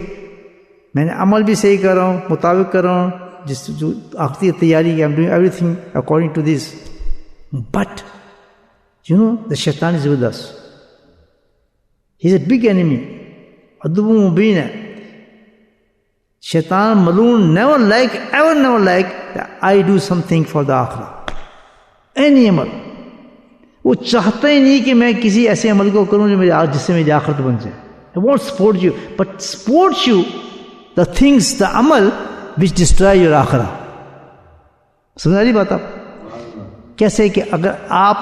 میں نے عمل بھی صحیح کر رہا ہوں, مطابق کر رہا ہوں جس جو آخری تیاری کی. I'm doing everything according to this. But you know, the shaitan is with us. He's a big enemy. عدو مبین ہے. شیطان ملعون never like that I do something for the آخرہ. Any عمل. وہ چاہتا ہی نہیں کہ میں کسی ایسے عمل کو کروں جو جس سے میری آخرت بن جائے. I won't support you, but support you the things, the عمل which destroy your آخرہ. سمجھ رہی بات آپ؟ کیسے کہ اگر آپ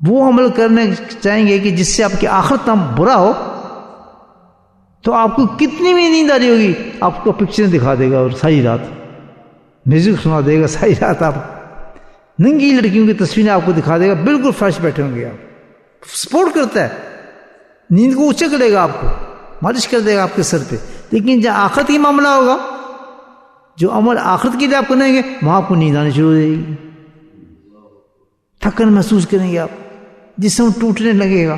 وہ عمل کرنے چاہیں گے کہ جس سے آپ کی آخرت برا ہو, تو آپ کو کتنی بھی نیند آ رہی ہوگی, آپ کو پکچر دکھا دے گا اور ساری رات میوزک سنا دے گا, ساری رات آپ ننگی لڑکیوں کی تصویریں آپ کو دکھا دے گا, بالکل فریش بیٹھے ہوں گے آپ. سپورٹ کرتا ہے, نیند کو اونچا کرے گا, آپ کو مالش کر دے گا آپ کے سر پہ. لیکن جہاں آخرت کی معاملہ ہوگا, جو عمل آخرت کے لیے آپ کریں گے, وہاں آپ کو نیند آنی شروع ہو جائے گی, تھکن محسوس کریں گے آپ, جسم ٹوٹنے لگے گا,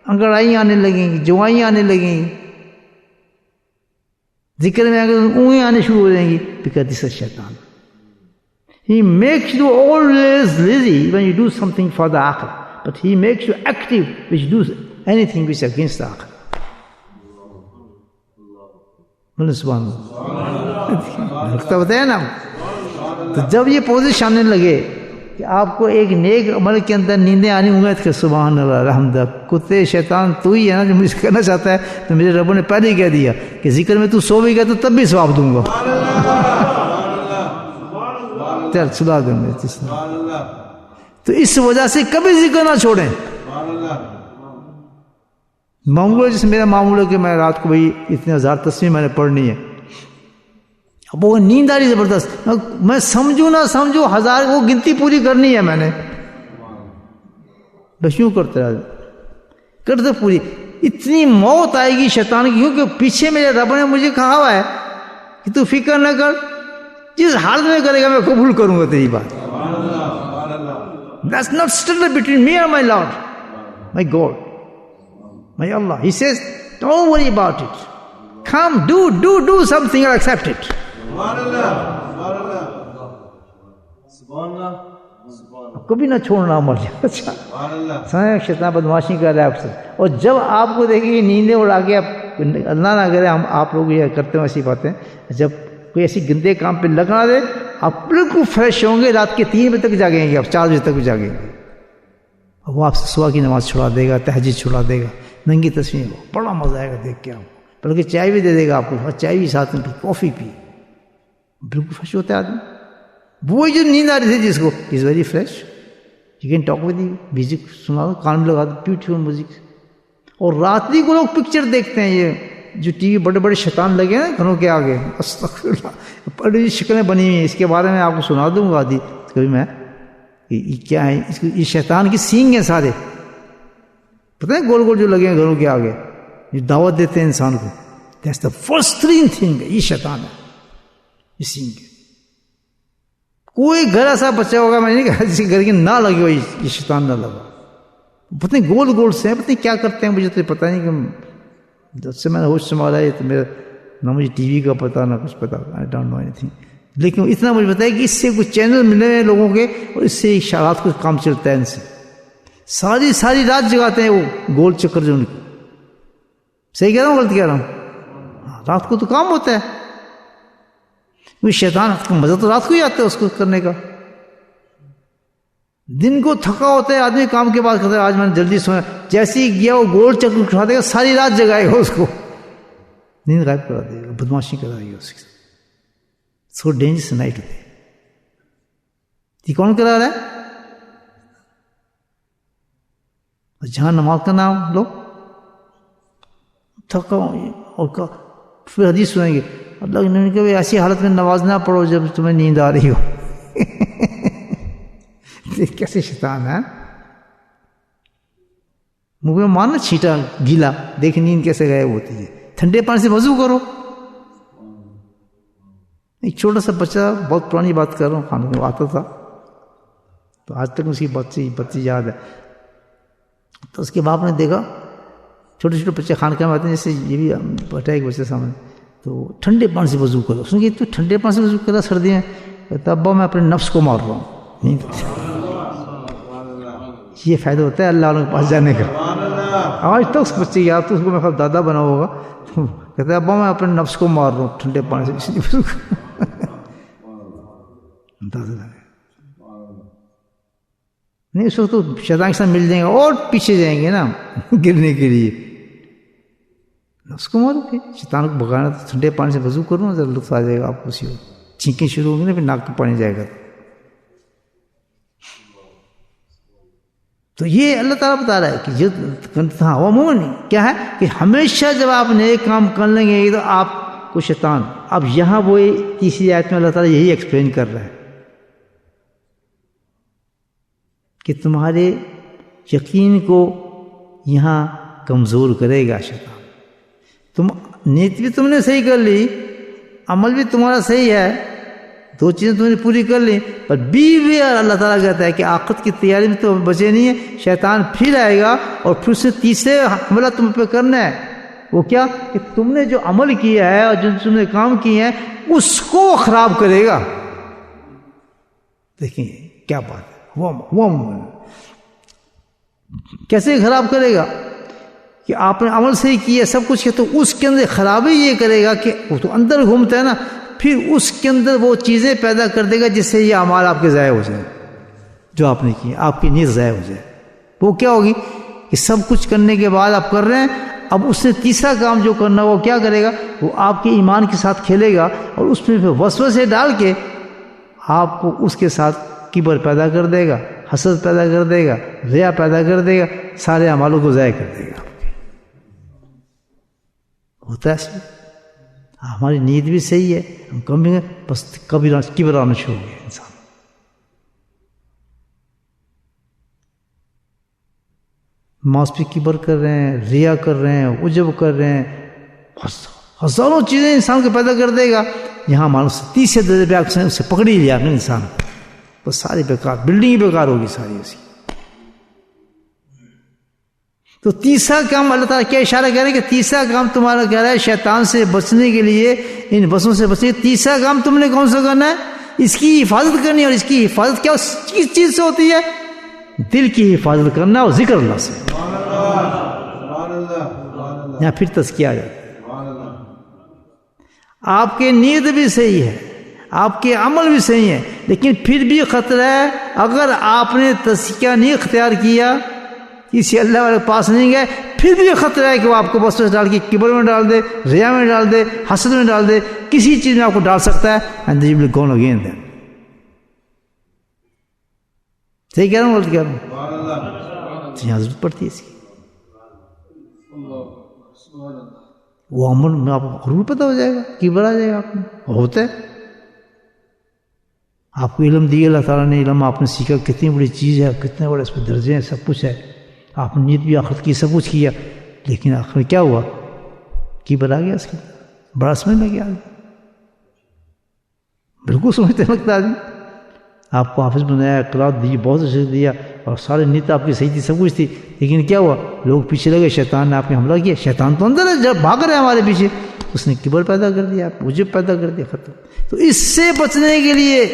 انگڑائیں آنے لگیں گی, جوائیں آنے لگیں گی, ذکر میں اگر اونگیں آنے شروع ہو جائیں گی. بیکاز دس از شیطان. He makes you always lazy when you do something for the akhirah, but he makes you active when you do anything which is against the akhirah. بولے سبحان اللہ. تو بتایا نا, تو جب یہ پوزیشن آنے لگے کہ آپ کو ایک نیک عمل کے اندر نیندیں آنی ہوں کہ سبحان اللہ الحمد للہ, کتے شیطان تو ہی ہے نا جو مجھے کرنا چاہتا ہے. تو میرے رب نے پہلے ہی کہہ دیا کہ ذکر میں تو سو بھی گیا تو تب بھی ثواب دوں گا. چل سلا دیں گے. تو اس وجہ سے کبھی ذکر نہ چھوڑیں. معمول جیسے میرا معمول ہے کہ میں رات کو بھائی اتنے 1000 تصویر میں نے پڑھنی ہے, اب وہ نیند آ رہی زبردست, میں سمجھوں نہ سمجھوں 1000 وہ گنتی پوری کرنی ہے میں نے, بس یوں کرتے پوری. اتنی موت آئے گی شیطان کی, کیونکہ پیچھے میرے رب نے مجھے کہا ہوا ہے کہ تو فکر نہ کر, جس حال میں کرے گا میں قبول کروں گا تیری بات. That's not still between me and my Lord, my God, my Allah. He says, don't worry about it. Come, do something, I'll accept it. Subhanallah. Subhanallah. کبھی نہ چھوڑنا مر جائے. اچھا شیطان بدماشی کر رہا ہے آپ سے, اور جب آپ کو دیکھیں نیندیں اڑا کے, اللہ نہ کرے ہم آپ لوگ یہ کرتے ہیں ایسی باتیں, جب کوئی ایسی گندے کام پہ لگا دے آپ بالکل فریش ہوں گے, رات کے 3 بجے تک جاگیں گے, آپ 4 بجے تک بھی جاگیں گے, وہ آپ سے صبح کی نماز چھڑا دے گا, تہجد چھڑا دے گا, ننگی تصویر, بڑا مزہ آئے گا دیکھ کے آپ کو, بلکہ چائے بھی دے دے گا آپ کو, چائے بھی ساتھ میں پی, کافی پی, بالکل فریش ہوتا ہے آدمی. وہی جو نیند آ رہی تھی جس کو, is very fresh, you can talk with you, music سنا دو, کان میں لگا دو, بیوٹیفل میوزک. اور راتری کو لوگ پکچر دیکھتے ہیں, یہ جو ٹی وی بڑے بڑے شیطان لگے ہیں گھروں کے آگے, استغفر اللہ, بڑی شکلیں بنی ہوئی ہیں, اس کے بارے میں آپ کو سنا دوں گا آدھی کبھی میں, یہ کیا ہے, اس کو یہ شیطان کی سینگ ہیں سارے, پتہ ہے گول گول جو لگے ہیں گھروں کے آگے, یہ دعوت دیتے ہیں انسان کو, دیٹس دا فرسٹ تھنگ, یہ شیطان ہے, یہ سینگ ہے. کوئی گھر ایسا بچہ ہوگا, میں نہیں کہا جس کے گھر کی نہ لگی ہو یہ شیطان نہ لگا, پتہ نہیں گول گول سے ہیں, پتہ نہیں کیا کرتے ہیں, مجھے تو پتہ نہیں کہ جب سے میں نے ہوش سنبھالا ہے تو میرا نہ مجھے ٹی وی کا پتہ نہ کچھ پتہ, I don't know anything, لیکن اتنا مجھے پتا ہے کہ اس سے کچھ چینل ملے ہیں لوگوں کے, اور اس سے رات کو کام چلتا ہے, ان سے ساری رات جگاتے ہیں وہ گول چکر جو ان کو. صحیح کہہ رہا ہوں غلط کہہ رہا ہوں؟ رات کو تو کام ہوتا ہے, وہ شیطان کا مزہ تو رات کو ہی آتا ہے اس کو کرنے کا. دن کو تھکا ہوتا ہے آدمی, کام کے بعد کہتا ہے آج میں نے جلدی سویا, جیسے ہی گیا وہ گول چکر اٹھا دے گا, ساری رات جگائے گا اس کو, نیند غائب کرا دے گا, بدماشی کرائے گا اس کی. سو ڈینجرس نائٹ ہوتی ہے. یہ کون کرا رہا ہے؟ جہاں نماز کا نام لو, تھکا ہوں, اور پھر حدیث سنیں گے, اللہ نے کہا ایسی حالت میں نماز نہ پڑھو جب تمہیں نیند آ رہی ہو. کیسے شیطان ہے, منہ میں مارنا چھیٹا گیلا, دیکھ نیند کیسے غائب ہوتی ہے. ٹھنڈے پانی سے وضو کرو. ایک چھوٹا سا بچہ, بہت پرانی بات کر رہا ہوں, خانے میں آتا تھا تو آج تک اس کی بچی یاد ہے. تو اس کے باپ نے دیکھا چھوٹے چھوٹے بچے خانقاہ میں آتے ہیں, جیسے یہ بھی بیٹھا ایک بچے سامنے, تو ٹھنڈے پانی سے وضو کرو. اس نے کہا تو ٹھنڈے پانی سے وضو کرا سردی میں؟ کہتا ابا میں اپنے نفس کو مار رہا ہوں. نہیں یہ فائدہ ہوتا ہے اللہ والوں کے پاس جانے کا. آج تک اس بچے یاد, تو اس کو میں خیال دادا بنا ہوگا, کہتا ہے ابا میں اپنے نفس کو مار رہا ہوں ٹھنڈے پانی سے, اس لیے وضو نہیں. اس وقت تو شیطان کے ساتھ مل جائیں گے اور پیچھے جائیں گے نا گرنے کے لیے. نفس کو مارو کہ شیطان کو بھگانا, تو ٹھنڈے پانی سے وضو کرو نا, ذرا لطف آ جائے گا آپ کو. اسی وقت چھینکیں شروع ہوں گی نا, پھر ناک کا پانی جائے گا. تو یہ اللہ تعالیٰ بتا رہا ہے کہ یہ ہوا مومن کیا ہے کہ ہمیشہ جب آپ نیک کام کر لیں گے تو آپ کو شیطان, اب یہاں وہ تیسری آیت میں اللہ تعالیٰ یہی ایکسپلین کر رہا ہے کہ تمہارے یقین کو یہاں کمزور کرے گا شیطان. تم نیت بھی تم نے صحیح کر لی, عمل بھی تمہارا صحیح ہے, 2 چیزیں تم نے پوری کر لی, پر بھی اللہ تعالیٰ کہتا ہے کہ آخرت کی تیاری میں تو بچے نہیں ہے. شیطان پھر آئے گا اور پھر سے تیسرے حملہ تم پہ کرنا ہے. وہ کیا کہ تم نے جو عمل کیا ہے اور جو تم نے کام کیے ہیں اس کو خراب کرے گا. دیکھیں کیا بات ہے, وہ کیسے خراب کرے گا کہ آپ نے عمل صحیح کیا, سب کچھ کیا, تو اس کے اندر خرابی یہ کرے گا کہ وہ تو اندر گھومتا ہے نا, پھر اس کے اندر وہ چیزیں پیدا کر دے گا جس سے یہ اعمال آپ کے ضائع ہو جائیں, جو آپ نے کیے, آپ کی نیت ضائع ہو جائے. وہ کیا ہوگی کہ سب کچھ کرنے کے بعد آپ کر رہے ہیں, اب اس نے تیسرا کام جو کرنا وہ کیا کرے گا, وہ آپ کے ایمان کے ساتھ کھیلے گا اور اس میں پھر وسوسے ڈال کے آپ کو اس کے ساتھ کبر پیدا کر دے گا, حسد پیدا کر دے گا, ریا پیدا کر دے گا, سارے اعمالوں کو ضائع کر دے گا. ہوتا ہے ہماری نیت بھی صحیح ہے, ہم کم بھی بس کبھی کبر آنا شروع ہو گیا انسان. ماس پہ کبر کر رہے ہیں, ریا کر رہے ہیں, عجب کر رہے ہیں, ہزاروں چیزیں انسان کو پیدا کر دے گا. یہاں مانو تیسرے درجے پہ اسے پکڑ ہی لیا انسان, بس ساری بیکار, بلڈنگ ہی بیکار ہوگی ساری اس کی. تو تیسرا کام اللہ تعالیٰ کیا اشارہ کر رہے ہیں کہ تیسرا کام تمہارا کہہ رہا ہے شیطان سے بچنے کے لیے, ان بسوں سے بچنے کے لیے تیسرا کام تم نے کون سا کرنا ہے, اس کی حفاظت کرنی. اور اس کی حفاظت کیا کس چیز سے ہوتی ہے؟ دل کی حفاظت کرنا اور ذکر اللہ سے. یہاں پھر تزکیہ آ جاتا ہے. آپ کے نیت بھی صحیح ہے, آپ کے عمل بھی صحیح ہے, لیکن پھر بھی خطرہ ہے اگر آپ نے تزکیہ نہیں اختیار کیا, کسی اللہ والے پاس نہیں گئے, پھر بھی خطرہ ہے کہ وہ آپ کو بس ڈال کے کبر میں ڈال دے, ریا میں ڈال دے, حسد میں ڈال دے, کسی چیز میں آپ کو ڈال سکتا ہے. And you will go again then. صحیح کہہ رہا ہوں, غلط کہہ رہا ہوں؟ یہاں ضرورت پڑتی ہے اس کی. وہ عمل میں آپ کو غرور پیدا ہو جائے گا, کبر آ جائے گا آپ میں. ہوتا ہے, آپ کو علم دیا اللہ تعالیٰ نے, علم آپ نے سیکھا, کتنی بڑی چیز ہے, کتنے بڑے اس پہ درجے ہیں, سب کچھ ہے, آپ نے نیت بھی آخرت کی, سب کچھ کیا, لیکن آخر کیا ہوا؟ کبر آ گیا اس کے, بڑا سمجھنے لگا آدمی, بالکل سمجھتے لگتا آدمی. آپ کو حافظ بنایا, قرات دی, بہت اچھے دیا, اور سارے نیت آپ کی صحیح تھی, سب کچھ تھی, لیکن کیا ہوا؟ لوگ پیچھے لگے, شیطان نے آپ نے حملہ کیا. شیطان تو اندر ہے, جب بھاگ رہے ہیں ہمارے پیچھے, اس نے کبر پیدا کر دیا, عجب پیدا کر دیا, ختم. تو اس سے بچنے کے لیے,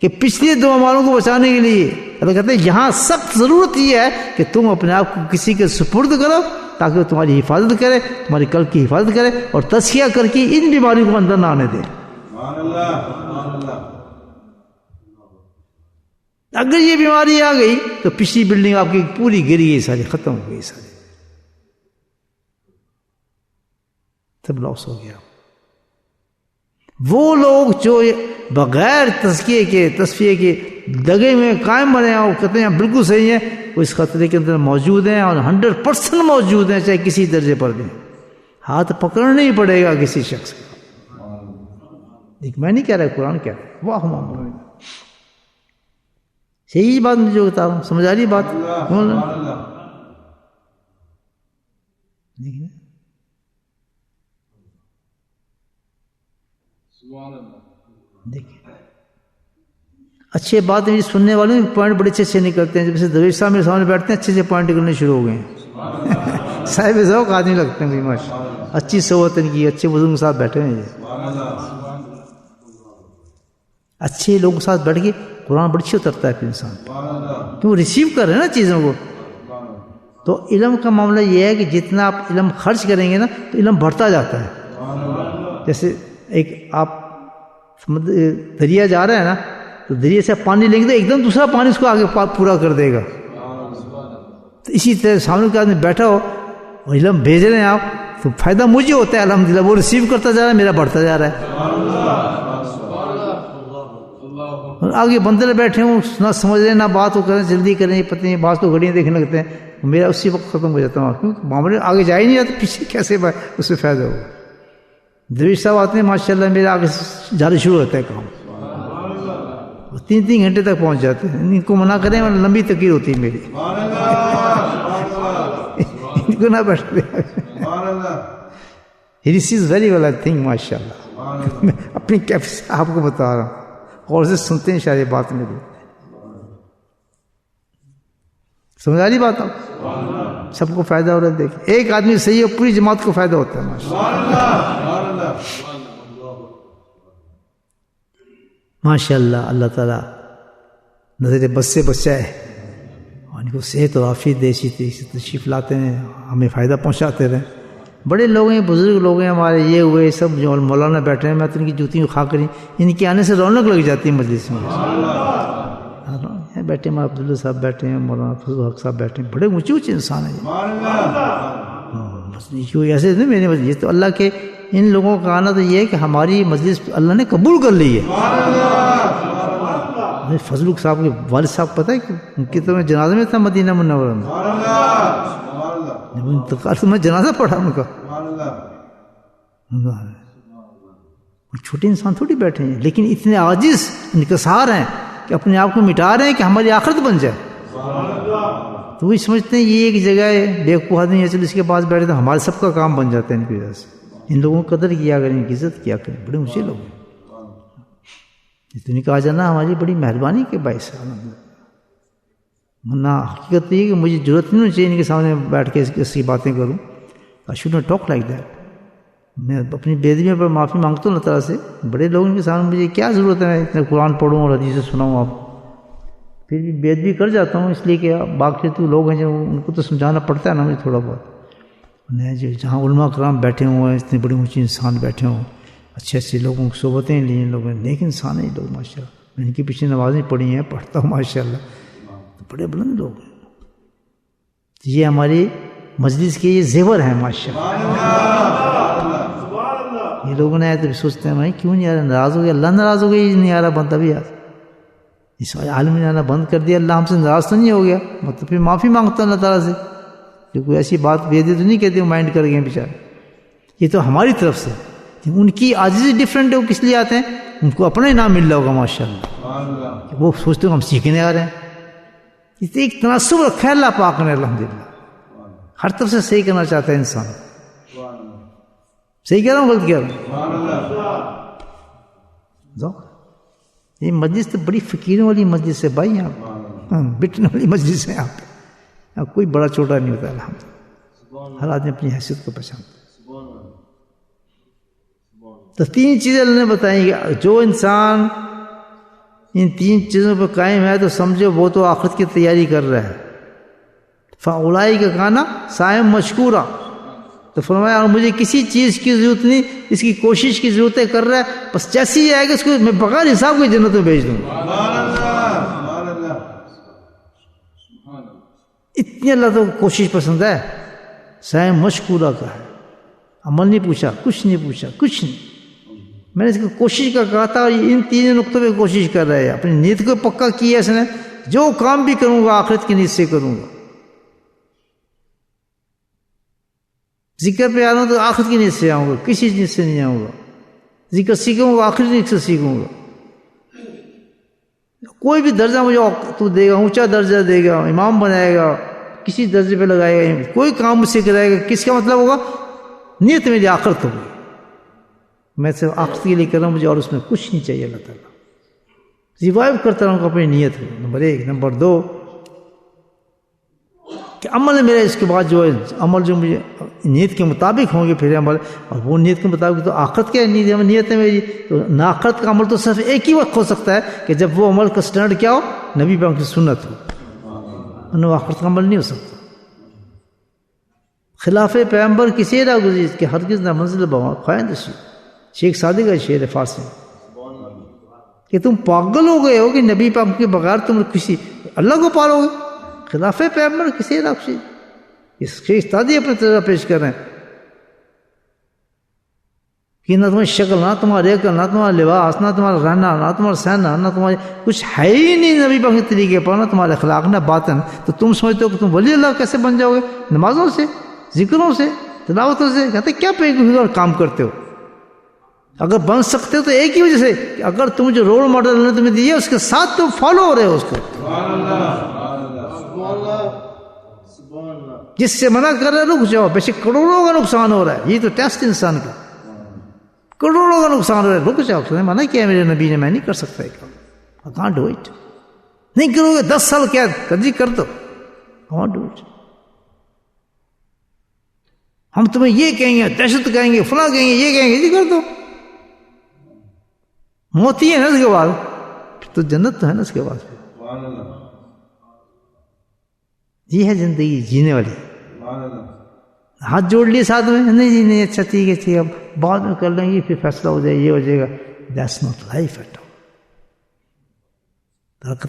کہ پچھلی دو اعمالوں کو بچانے کے لیے اللہ کہتے ہیں یہاں سخت ضرورت یہ ہے کہ تم اپنے آپ کو کسی کے سپرد کرو, تاکہ وہ تمہاری حفاظت کرے, تمہاری قلب کی حفاظت کرے, اور تزکیہ کر کے ان بیماریوں کو اندر نہ آنے دے. اگر یہ بیماری آ گئی تو پچھلی بلڈنگ آپ کی پوری گر گئی, ساری ختم ہو گئی, ساری سب لاس ہو گیا. وہ لوگ جو بغیر تزکیے کے, تصفیے کے دگے میں قائم بنے ہیں, اور کہتے ہیں بالکل صحیح ہیں, وہ اس خطرے کے اندر موجود ہیں, اور 100% موجود ہیں, چاہے کسی درجے پر بھی. ہاتھ پکڑنا ہی پڑے گا کسی شخص کا. ایک میں نہیں کہہ رہا, قرآن کہہ رہا ہے. واہ ماں, صحیح بات مجھے جو بتا رہا ہوں, سمجھ آ رہی بات؟ دیکھیں, اچھے بات ہے سننے والے پوائنٹ بڑے اچھے نکلتے ہیں. جیسے درویش صاحب میرے سامنے بیٹھتے ہیں, اچھے سے پوائنٹ نکلنے شروع ہو گئے ہیں. صاحب ذوق آدمی لگتے ہیں, ماشاءاللہ, اچھی صحبت ان کی, اچھے بزرگ کے ساتھ بیٹھے ہیں. اچھے لوگوں کے ساتھ بیٹھ کے قرآن بڑی اچھی اترتا ہے پھر انسان, تو ریسیو کر رہے ہیں نا چیزوں کو. تو علم کا معاملہ یہ ہے کہ جتنا آپ علم خرچ کریں گے نا, تو علم بڑھتا جاتا ہے. جیسے ایک آپ دریا جا رہے ہیں نا, تو دریا سے پانی لیں گے تو ایک دم دوسرا پانی اس کو آگے پورا کر دے گا. تو اسی طرح سامنے کا آدمی بیٹھا ہو اور علم بھیج رہے ہیں آپ, تو فائدہ مجھے ہوتا ہے الحمدللہ. وہ ریسیو کرتا جا رہا ہے, میرا بڑھتا جا رہا ہے. اور آگے بندے بیٹھے ہوں, نہ سمجھ رہے نہ بات ہو کریں, جلدی کریں, پتہ نہیں بعض تو گھڑیاں دیکھنے لگتے ہیں, میرا اسی وقت ختم ہو جاتا ہوں, کیونکہ معاملے آگے جا ہی نہیں جاتا, پیچھے کیسے اس سے فائدہ ہوگا. درویش صاحب آتے ہیں ماشاءاللہ, میرے آگے جاری شروع ہوتا ہے کام, 3 گھنٹے تک پہنچ جاتے ہیں. ان کو منع کریں, لمبی تقریر ہوتی ہے میری, ان کو نہ بیٹھ دیں. This is very well, I think ماشاءاللہ. میں اپنی کیفیت آپ کو بتا رہا ہوں, اور سے سنتے ہیں شاید یہ بات میری. سمجھ آ رہی بات آپ؟ سب کو فائدہ ہو رہا ہے. دیکھیں, ایک آدمی صحیح ہے, پوری جماعت کو فائدہ ہوتا ہے ماشاءاللہ. اللہ تعالیٰ نظر بس سے بچائے, ان کو صحت و عافیت دے, اسی تشریف لاتے ہیں, ہمیں فائدہ پہنچاتے رہیں. بڑے لوگ ہیں, بزرگ لوگ ہیں ہمارے, یہ ہوئے سب جو مولانا بیٹھے ہیں, میں تو ان کی جوتیوں کھا کر, ان کے آنے سے رونق لگ جاتی ہے مجلس میں. بیٹھے ہیں عبداللہ صاحب, بیٹھے ہیں مولانا فضل حق صاحب, بیٹھے ہیں, بڑے اونچے اونچے انسان ہیں. ایسے نہیں میرے مجلس, تو اللہ کے ان لوگوں کا آنا تو یہ ہے کہ ہماری مجلس اللہ نے قبول کر لی ہے. فضل حق صاحب کے والد صاحب پتہ ہے کہ ان کی تو میں جنازے میں تھا مدینہ منورہ میں, انتقال تو میں جنازہ پڑھا ان کا. چھوٹے انسان تھوڑی بیٹھے ہیں, لیکن اتنے عاجز انکسار ہیں کہ اپنے آپ کو مٹا رہے ہیں کہ ہماری آخرت بن جائے. تو وہ سمجھتے ہیں یہ ایک جگہ ہے, بیوقوف آدمی ہے, چلو اس کے پاس بیٹھے تو ہمارے سب کا کام بن جاتا ہے ان کی وجہ سے. ان لوگوں کو قدر کیا کریں, ان کی عزت کیا کریں, بڑے اونچے لوگ ہیں. اتنی کہا جانا ہماری بڑی مہربانی کے باعث ہے. ورنہ حقیقت یہ کہ مجھے ضرورت نہیں ہونی چاہیے ان کے سامنے بیٹھ کے اس کی باتیں کروں. I should not talk like that. میں اپنی بے ادبیوں پر معافی مانگتا ہوں اللہ تعالیٰ سے. بڑے لوگوں کے سامنے مجھے کیا ضرورت ہے میں اتنا قرآن پڑھوں اور حدیثیں سناؤں آپ. پھر بھی بے ادبی کر جاتا ہوں اس لیے کہ باقی تو لوگ ہیں جو ان کو تو سمجھانا پڑتا ہے نا مجھے تھوڑا بہت. جہاں علماء کرام بیٹھے ہوئے ہیں، اتنے بڑے اونچے انسان بیٹھے ہوں، اچھے اچھے لوگوں کی صحبتیں لی ان لوگوں نے، نیک انسان ہیں لوگ ماشاء اللہ. میں ان کے پیچھے نمازیں پڑھی ہیں، پڑھتا ہوں ماشاء اللہ. بڑے بلند لوگ ہیں. یہ ہماری مجلس کے یہ زیور ہیں ماشاء اللہ. یہ لوگوں نے آئے تو سوچتے ہیں بھائی کیوں نہیں آ رہا، ناراض ہو گیا، اللہ ناراض ہو گیا یہ نہیں آ رہا بندہ بھی آج. اس عالم نے آنا بند کر دیا، اللہ ہم سے ناراض تو نہیں ہو گیا؟ مطلب پھر معافی مانگتا ہوں اللہ تعالیٰ سے کہ کوئی ایسی بات بھیج تو نہیں کہتے مائنڈ کر گئے بیچارے. یہ تو ہماری طرف سے، ان کی عاجزی ڈفرینٹ ہے. وہ کس لیے آتے ہیں؟ ان کو اپنا ہی نام مل رہا ہوگا ماشاء اللہ. وہ سوچتے ہو ہم سیکھنے آ رہے ہیں. اس ایک تناسب رکھا ہے اللہ پاک نے الحمدللہ. ہر طرف سے صحیح کرنا چاہتا ہے انسان. صحیح کہہ رہا ہوں غلط کہہ رہا ہوں؟ یہ مجلس تو بڑی فقیروں والی مجلس ہے بھائی. یہاں بٹنے والی مجلس ہے. یہاں کوئی بڑا چھوٹا نہیں ہوتا الحمدللہ. ہر آدمی اپنی حیثیت کو پہچانتا ہے. تو 3 چیزیں اللہ نے بتائیں کہ جو انسان ان 3 چیزوں پہ قائم ہے تو سمجھو وہ تو آخرت کی تیاری کر رہا ہے. فَأُولَٰئِکَ کَانَ سَعْیُہُم مَشْکُورًا. تو فرمایا اور مجھے کسی چیز کی ضرورت نہیں، اس کی کوشش کی ضرورت ہے، کر رہا ہے، بس جیسی ہی آئے گا اس کو میں بغیر حساب کو جنت میں بھیج دوں گا. اتنی اللہ تو کوشش پسند ہے. سعی مشکورہ کا ہے. عمل نہیں پوچھا، کچھ نہیں پوچھا، کچھ نہیں. میں نے اس کو کوشش کا کہا تھا اور ان 3 نقطوں پہ کوشش کر رہا ہے. اپنی نیت کو پکا کیا اس نے، جو کام بھی کروں گا آخرت کی نیت سے کروں گا. ذکر پہ آ رہا ہوں تو آخرت کی نیت سے آؤں گا، کسی نیت سے نہیں آؤں گا. ذکر سیکھوں گا آخرت نیت سے سیکھوں گا. کوئی بھی درجہ مجھے تو دے گا، اونچا درجہ دے گا، امام بنائے گا، کسی درجے پہ لگائے گا، کوئی کام مجھ سے کرائے گا، کس کا مطلب ہوگا؟ نیت میری آخرت ہوگی. میں صرف آخرت کے لیے کر رہا ہوں، مجھے اور اس میں کچھ نہیں چاہیے. اللہ تعالیٰ ریوائیو کرتا رہوں گا اپنی نیت کو. نمبر 1. نمبر 2 کہ عمل ہے میرا اس کے بعد جو ہے عمل جو مجھے نیت کے مطابق ہوں گے پھر عمل، اور وہ نیت کے مطابق تو آخرت کیا نیت ہے میری. تو آخرت کا عمل تو صرف ایک ہی وقت ہو سکتا ہے کہ جب وہ عمل کا سٹینڈرڈ کیا ہو؟ نبی پاک کی سنت ہو. انہوں آخرت کا عمل نہیں ہو سکتا. خلاف پیغمبر کسی نہ گزیز کہ ہرگز نہ منزل بوا خواہند شی. شیخ سعدی کا شعر ہے فارسی کہ تم پاگل ہو گئے ہو کہ نبی پاک کے بغیر تم کسی اللہ کو پالو گے. خلاف پیغمبر کسی نہ خوشی. اس شیخ سعدی اپنے تجربہ پیش کر رہے ہیں کہ نہ تمہاری شکل، نہ تمہارا عقل، نہ تمہارا لباس، نہ تمہارا رہنا، نہ تمہارا سہنا، نہ تمہارے کچھ ہے ہی نہیں نبی پاک کے طریقے پر، نہ تمہارے اخلاق، نہ باطن. تو تم سمجھتے ہو کہ تم ولی اللہ کیسے بن جاؤ گے؟ نمازوں سے، ذکروں سے، تلاوتوں سے. کہتے کیا پیغمبر کام کرتے ہو؟ اگر بن سکتے ہو تو ایک ہی وجہ سے کہ اگر تم جو رول ماڈل اللہ نے تمہیں دیا اس کے ساتھ تم فالو ہو رہے ہو اس کو. جس سے منع کر رہے رک جاؤ. بے شک کروڑوں کا نقصان ہو رہا ہے. یہ تو ٹیسٹ انسان کا، کروڑوں کا نقصان ہو رہا ہے. رک جاؤ. منع کیا میرے نبی نے، میں نہیں کر سکتا. I can't do it. نہیں کرو گے 10 سال قید کبھی کر دو. I won't do it. ہم تمہیں یہ کہیں گے، دہشت کہیں گے، فلاں کہیں گے، یہ کہیں گے، یہ کر دو. موت ہی ہے نا اس کے بعد، تو جنت تو ہے نا اس کے بعد. یہ ہے زندگی جینے والی. ہاتھ جوڑ لیے ساتھ میں، نہیں جی نہیں، اچھا ٹھیک ہے ٹھیک ہے بعد میں کر لیں گے، پھر فیصلہ ہو جائے، یہ ہو جائے گا. That's not life at all.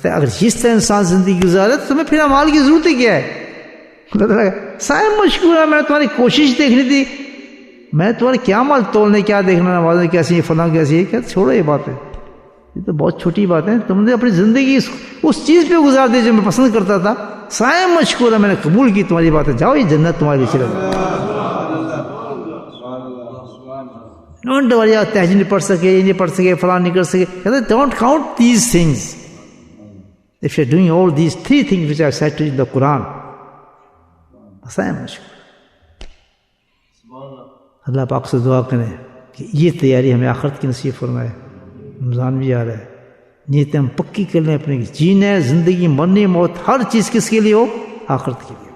اگر اس طرح انسان زندگی گزارے تو تمہیں پھر اعمال کی ضرورت ہی کیا ہے؟ صاحب مشکور ہے، میں نے تمہاری کوشش دیکھنی تھی، میں تمہارے کیا مال تولنے، کیا دیکھنا، نمازیں کیسی ہیں، فلاں کیسی ہے. کیا چھوڑو یہ بات ہے، یہ تو بہت چھوٹی بات ہے. تم نے اپنی زندگی اس چیز پہ گزار دی جو میں پسند کرتا تھا. صاحب مشکور ہے، میں نے قبول کی تمہاری بات ہے، جاؤ یہ جنت تمہاری لیے چلے گا. ڈونٹ وری، تہجد نہیں پڑھ سکے، یہ نہیں پڑھ سکے، فلاں نہیں کر سکے. کہتے don't count these things. If you're doing all these 3 things which are said in the Quran, صاحب مشکور. اللہ پاک سے دعا کریں کہ یہ تیاری ہمیں آخرت کی نصیب فرمائے. رمضان بھی آ رہا ہے، نیتیں ہم پکی کر لیں اپنے. جینے زندگی، مرنی، موت، ہر چیز کس کے لیے ہو؟ آخرت کے لیے.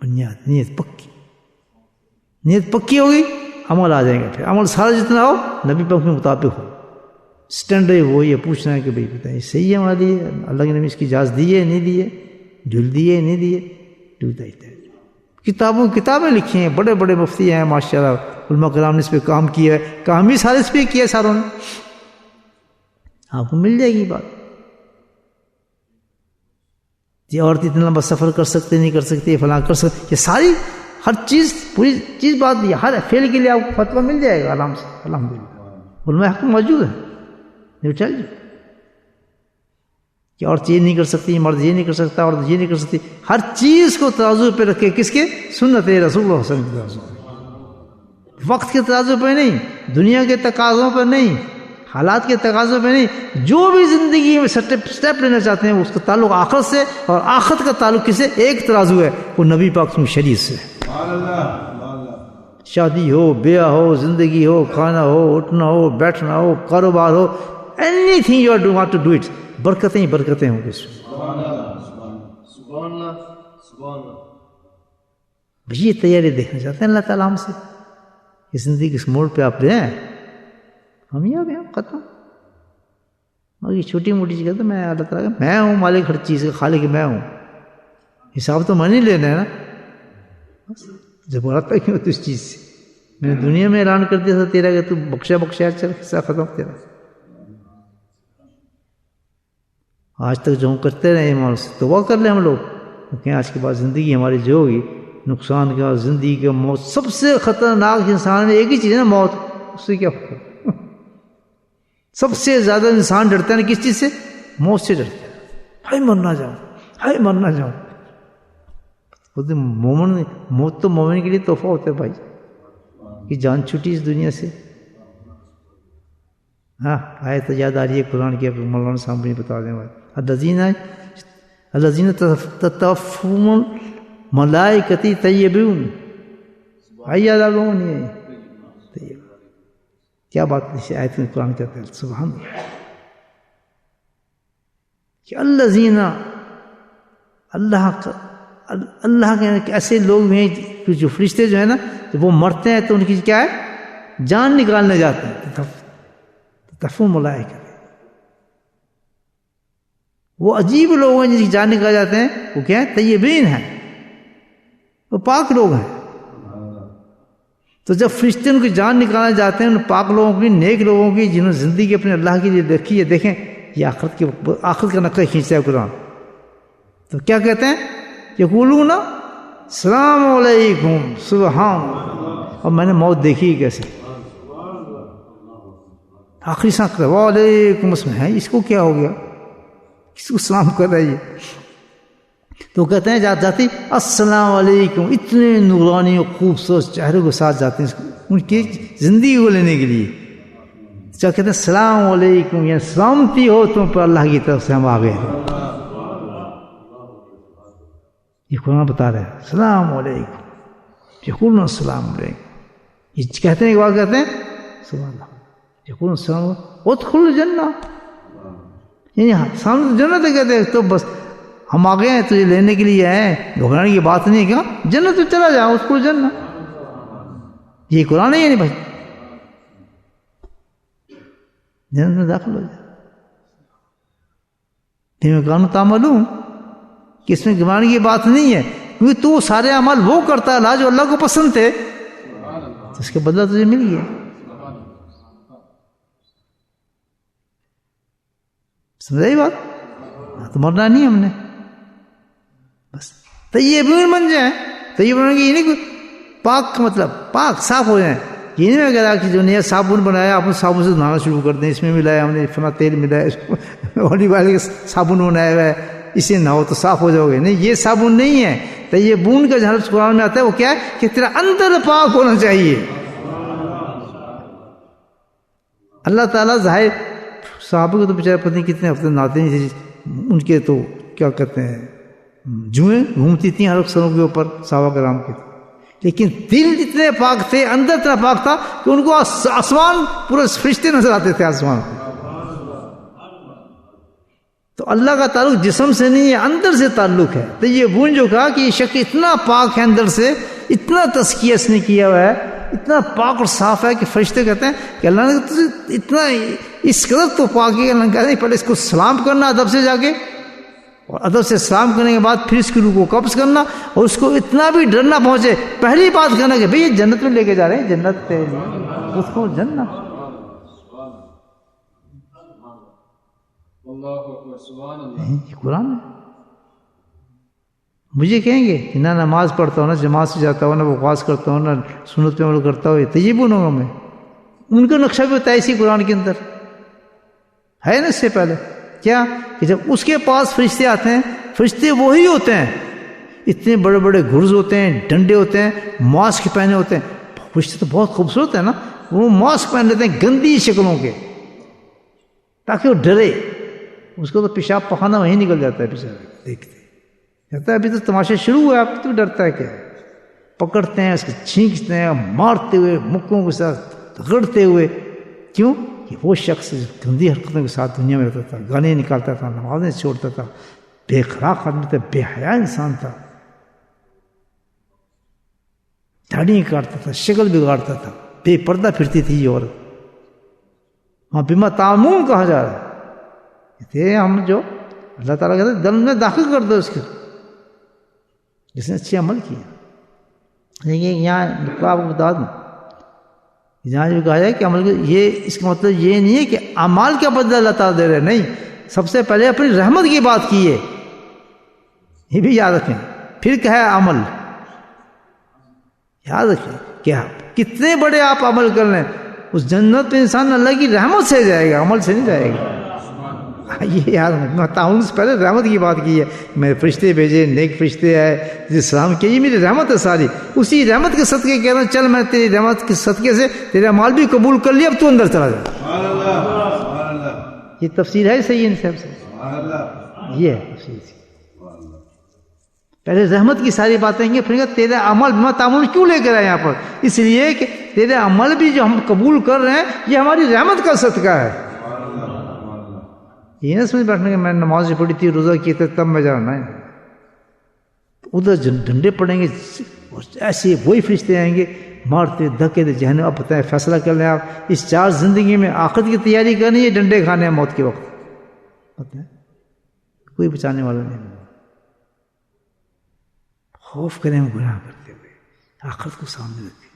بنیاد نیت پکی. نیت پکی ہوگی عمل آ جائیں گے. پھر عمل سارا جتنا ہو نبی پاک کے مطابق ہو. اسٹینڈرڈ وہ یہ پوچھنا ہے کہ بھائی بتائیے صحیح ہے ہمارے لیے, اللہ کے نبی اس کی اجازت دی ہے نہیں دی ہے, ڈھل دیے نہیں دیے, ڈھلتا ہی. کتابیں لکھی ہیں, بڑے بڑے مفتی ہیں ماشاء اللہ, علماء کرام نے اس پہ کام کیا ہے, کام بھی سارے اس پہ کیا ہے ساروں نے. آپ کو مل جائے گی بات. یہ عورت اتنا لمبا سفر کر سکتے نہیں کر سکتے, فلاں کر سکتے, یہ ساری ہر چیز پوری چیز بات دی, ہر فعل کے لیے آپ کو فتویٰ مل جائے گا آرام سے الحمدللہ. علماء حق موجود ہے, نہیں چل جائے کہ عورت یہ نہیں کر سکتی, مرد یہ نہیں کر سکتا, عورت یہ نہیں کر سکتی. ہر چیز کو ترازو پہ رکھے, کس کے؟ سنت رسول اللہ صلی اللہ علیہ وسلم. وقت کے ترازو پہ نہیں, دنیا کے تقاضوں پہ نہیں, حالات کے تقاضوں پہ نہیں. جو بھی زندگی میں سٹیپ لینا چاہتے ہیں اس کا تعلق آخرت سے, اور آخرت کا تعلق کس سے؟ ایک ترازو ہے, وہ نبی پاک کی شریعت سے. شادی ہو, بیاہ ہو, زندگی ہو, کھانا ہو, اٹھنا ہو, بیٹھنا ہو, کاروبار ہو, anything you are want to do it, برکتیں ہی برکتیں ہوں گی اس میں. یہ تیاری دیکھنا چاہتے ہیں اللہ تعالیٰ ہم سے, اس زندگی کس موڑ پہ آپ رہے ہیں, ہم ہی اب ختم. اور یہ چھوٹی موٹی چیز کہتے میں اللہ تعالیٰ کا میں ہوں مالک ہر چیز کا, خالق میں ہوں, حساب تو میں نہیں لینا ہے نا. جب آتا کیوں تو اس چیز سے میں نے دنیا میں اعلان کر دیا تھا تیرا کہ تو بخشا بخشا چل, حصہ ختم تیرا. آج تک جو ہم کرتے رہے ایمان سے توبہ کر لیں ہم لوگ, کہ آج کے بعد زندگی ہماری جو ہوگی نقصان کا, زندگی کا, موت. سب سے خطرناک انسان میں ایک ہی چیز ہے نا, موت. اس سے کیا فرق؟ سب سے زیادہ انسان ڈرتا ہے کس چیز سے؟ موت سے ڈرتا ہے. ہائے مرنا جاؤں, ہائے مرنا جاؤں. مومن, موت تو مومن کے لیے تحفہ ہوتا ہے بھائی, کہ جان چھوٹی اس دنیا سے. ہاں آیت یاد آ رہی ہے قرآن کی, مولانا صاحب نے بتا دیں. الذین تتوفاہم الملائکۃ طیبون, آئی یاد آپ لوگوں نے؟ کیا بات ہے آیت میں قرآن کہتا ہے, سبحان اللہ, کہ الذین, اللہ کے ایسے لوگ ہیں جو فرشتے جو ہیں نا, جب وہ مرتے ہیں تو ان کی کیا ہے, جان نکالنے جاتے ہیں. تفہم ملائکہ, وہ عجیب لوگ ہیں جن کی جان نکال جاتے ہیں, وہ کیا ہے؟ طیبین ہیں, وہ پاک لوگ ہیں. تو جب فرشتے ان کی جان نکالنے جاتے ہیں ان پاک لوگوں کی, نیک لوگوں کی, جنہوں نے زندگی اپنے اللہ کے لیے رکھی ہے, دیکھیں یہ آخرت کا نقشہ کھینچتا ہے قرآن. تو کیا کہتے ہیں؟ یقولون السلام علیکم, سبحان. اور میں نے موت دیکھی کیسے, آخری سانس کر وعلیکم السلام ہے, اس کو کیا ہو گیا, کس کو سلام کر رہا ہے یہ؟ تو کہتے ہیں جاتی السلام علیکم, اتنے نورانی اور خوبصورت چہروں کے ساتھ جاتے ہیں ان کی زندگی کو لینے کے لیے. کیا کہتے ہیں السلام علیکم, یعنی سلامتی ہو تم پر اللہ کی طرف سے, ہم آ گئے ہیں. یہ قرآن بتا رہا ہے السلام علیکم, یقولون السلام علیکم. یہ کہتے ہیں, ایک بار کہتے ہیں سبحان اللہ, یقولون السلام ادخلوا الجنہ, یعنی سامنے جنت ہے. کہتے ہیں تو بس ہم آ گئے ہیں تجھے لینے کے لیے آئے ہیں, گھبرانے کی بات نہیں ہے, کیا جنت تو چلا جاؤ, ادخلوا الجنہ. یہ قرآن ہے یا نہیں بھائی؟ جنت میں داخل ہو جائے. بما کانوا تعملون, کہ اس میں گھبرانے کی بات نہیں ہے, کیونکہ تو سارے عمل وہ کرتا ہے جو اللہ کو پسند تھے, تو اس کے بدلہ تجھے مل گیا. سمجھائی بات؟ تو مرنا نہیں ہم نے, بس طیبین بن جائیں. طیب بننے کی یہ نہیں پاک کا مطلب پاک صاف ہو جائیں. یہ نہیں میں کہہ رہا کہ جو نیا صابن بنایا آپ صابن سے نہانا شروع کر دیں, اس میں ملایا ہم نے فلاں تیل ملایا, اولیو آئل کا صابن بنایا ہوا ہے, اسے نہاؤ تو صاف ہو جاؤ گے. نہیں, یہ صابن نہیں ہے. طیبون کا جہاں قرآن میں آتا ہے وہ کیا ہے کہ تیرا اندر پاک ہونا چاہیے. اللہ تعالیٰ ظاہر صحابہ کو تو بیچارے پتہ نہیں کتنے ہفتے نہاتے نہیں تھے, ان کے تو کیا کہتے ہیں جوئیں گھومتی تھیں ہر سروں کے اوپر صحابہ کرام کے, لیکن دل اتنے پاک تھے, اندر اتنا پاک تھا کہ ان کو آسمان پورے فرشتے نظر آتے تھے آسمان. تو اللہ کا تعلق جسم سے نہیں ہے, اندر سے تعلق ہے. تو یہ بون جو کہا کہ یہ شخص اتنا پاک ہے اندر سے, اتنا تزکیہ اس نے کیا ہوا ہے، اتنا پاک اور صاف ہے کہ فرشتے کہتے ہیں کہ اللہ نے تجھے اتنا اس قدر تو پاک ہے کہ اللہ کہتے ہیں پہلے اس کو سلام کرنا ادب سے جا کے، اور ادب سے سلام کرنے کے بعد پھر اس کی روح کو قبض کرنا، اور اس کو اتنا بھی ڈر نہ پہنچے، پہلی بات کرنا کہ بھئی یہ جنت میں لے کے جا رہے ہیں، جنت تیرے لیے، اس کو جنت. یہ قرآن ہے. مجھے کہیں گے کہ نہ نماز پڑھتا ہوں، نہ جماعت سے جاتا ہوں، نہ بکواس کرتا ہوں، نہ سنت پہ عمل کرتا ہوں، تو یہ بولوں گا میں. ان کا نقشہ بھی ہوتا ہے اسی قرآن کے اندر ہے نا. اس سے پہلے کیا کہ جب اس کے پاس فرشتے آتے ہیں، فرشتے وہی ہوتے ہیں، اتنے بڑے بڑے گرز ہوتے ہیں، ڈنڈے ہوتے ہیں، ماسک پہنے ہوتے ہیں. فرشتے تو بہت خوبصورت ہیں نا، وہ ماسک پہن لیتے ہیں گندی شکلوں کے تاکہ وہ ڈرے. اس کو تو پیشاب پخانہ وہیں نکل جاتا ہے بیچارے دیکھتے کہتا ہے ابھی تو تماشا شروع ہوا ہے، اب تو ڈرتا ہے کیا. پکڑتے ہیں اس کو، چھینکتے ہیں مارتے ہوئے، مکوں کے ساتھ رگڑتے ہوئے. کیوں کہ وہ شخص گندی حرکتوں کے ساتھ دنیا میں رہتا تھا، گانے نکالتا تھا، نمازیں چھوڑتا تھا، بے اخلاق آدمی تھا، بے حیا انسان تھا، داڑھی کاٹتا تھا، شکل بگاڑتا تھا، بے پردہ پھرتی تھی یہ عورت. وہاں بما تعمون کہا جا رہا ہے. کہتے ہم جو اللہ تعالیٰ کہتے ہیں دل میں داخل کر دو اس کے، جس نے اچھے عمل کیا. لیکن یہاں آپ کو بتا دوں، یہاں جو کہا جائے کہ عمل یہ اس کا مطلب یہ نہیں ہے کہ اعمال کا بدلہ اللہ تعالیٰ دے رہے، نہیں. سب سے پہلے اپنی رحمت کی بات کی ہے، یہ بھی یاد رکھیں. پھر کہا ہے عمل. یاد رکھیں کہ کتنے بڑے آپ عمل کر لیں، اس جنت پہ انسان اللہ کی رحمت سے جائے گا، عمل سے نہیں جائے گا. یہ یاد رکھنا. تعاون سے پہلے رحمت کی بات کی ہے. میں فرشتے بھیجے، نیک فرشتے آئے، جسے سلام کیا، یہ میری رحمت ہے ساری. اسی رحمت کے صدقے کہہ رہا ہوں چل میں تیری رحمت کے صدقے سے تیرا مال بھی قبول کر لیا، اب تو اندر چلا جا. یہ تفسیر ہے صحیح ان صاحب سے، یہ ہے تفسیر. پہلے رحمت کی ساری باتیں گے، پھر تیرا عمل بما تعمل کیوں لے کر آئے یہاں پر؟ اس لیے کہ تیرے عمل بھی جو ہم قبول کر رہے ہیں یہ ہماری رحمت کا صدقہ ہے. یہ نہ سمجھ بیٹھنے کہ میں نماز پڑھی تھی، روزہ کیا تھا تب میں جانا ہے. ادھر ڈنڈے پڑیں گے، ایسے وہی فرشتے آئیں گے مارتے دھکے دے جہنم. اب بتائیں فیصلہ کر لیں آپ، اس 4 زندگی میں آخرت کی تیاری کرنی ہے، ڈنڈے کھانے ہیں موت کے وقت. بتائیں کوئی بچانے والا نہیں. خوف کریں ہم گناہ کرتے ہوئے، آخرت کو سامنے رکھیں.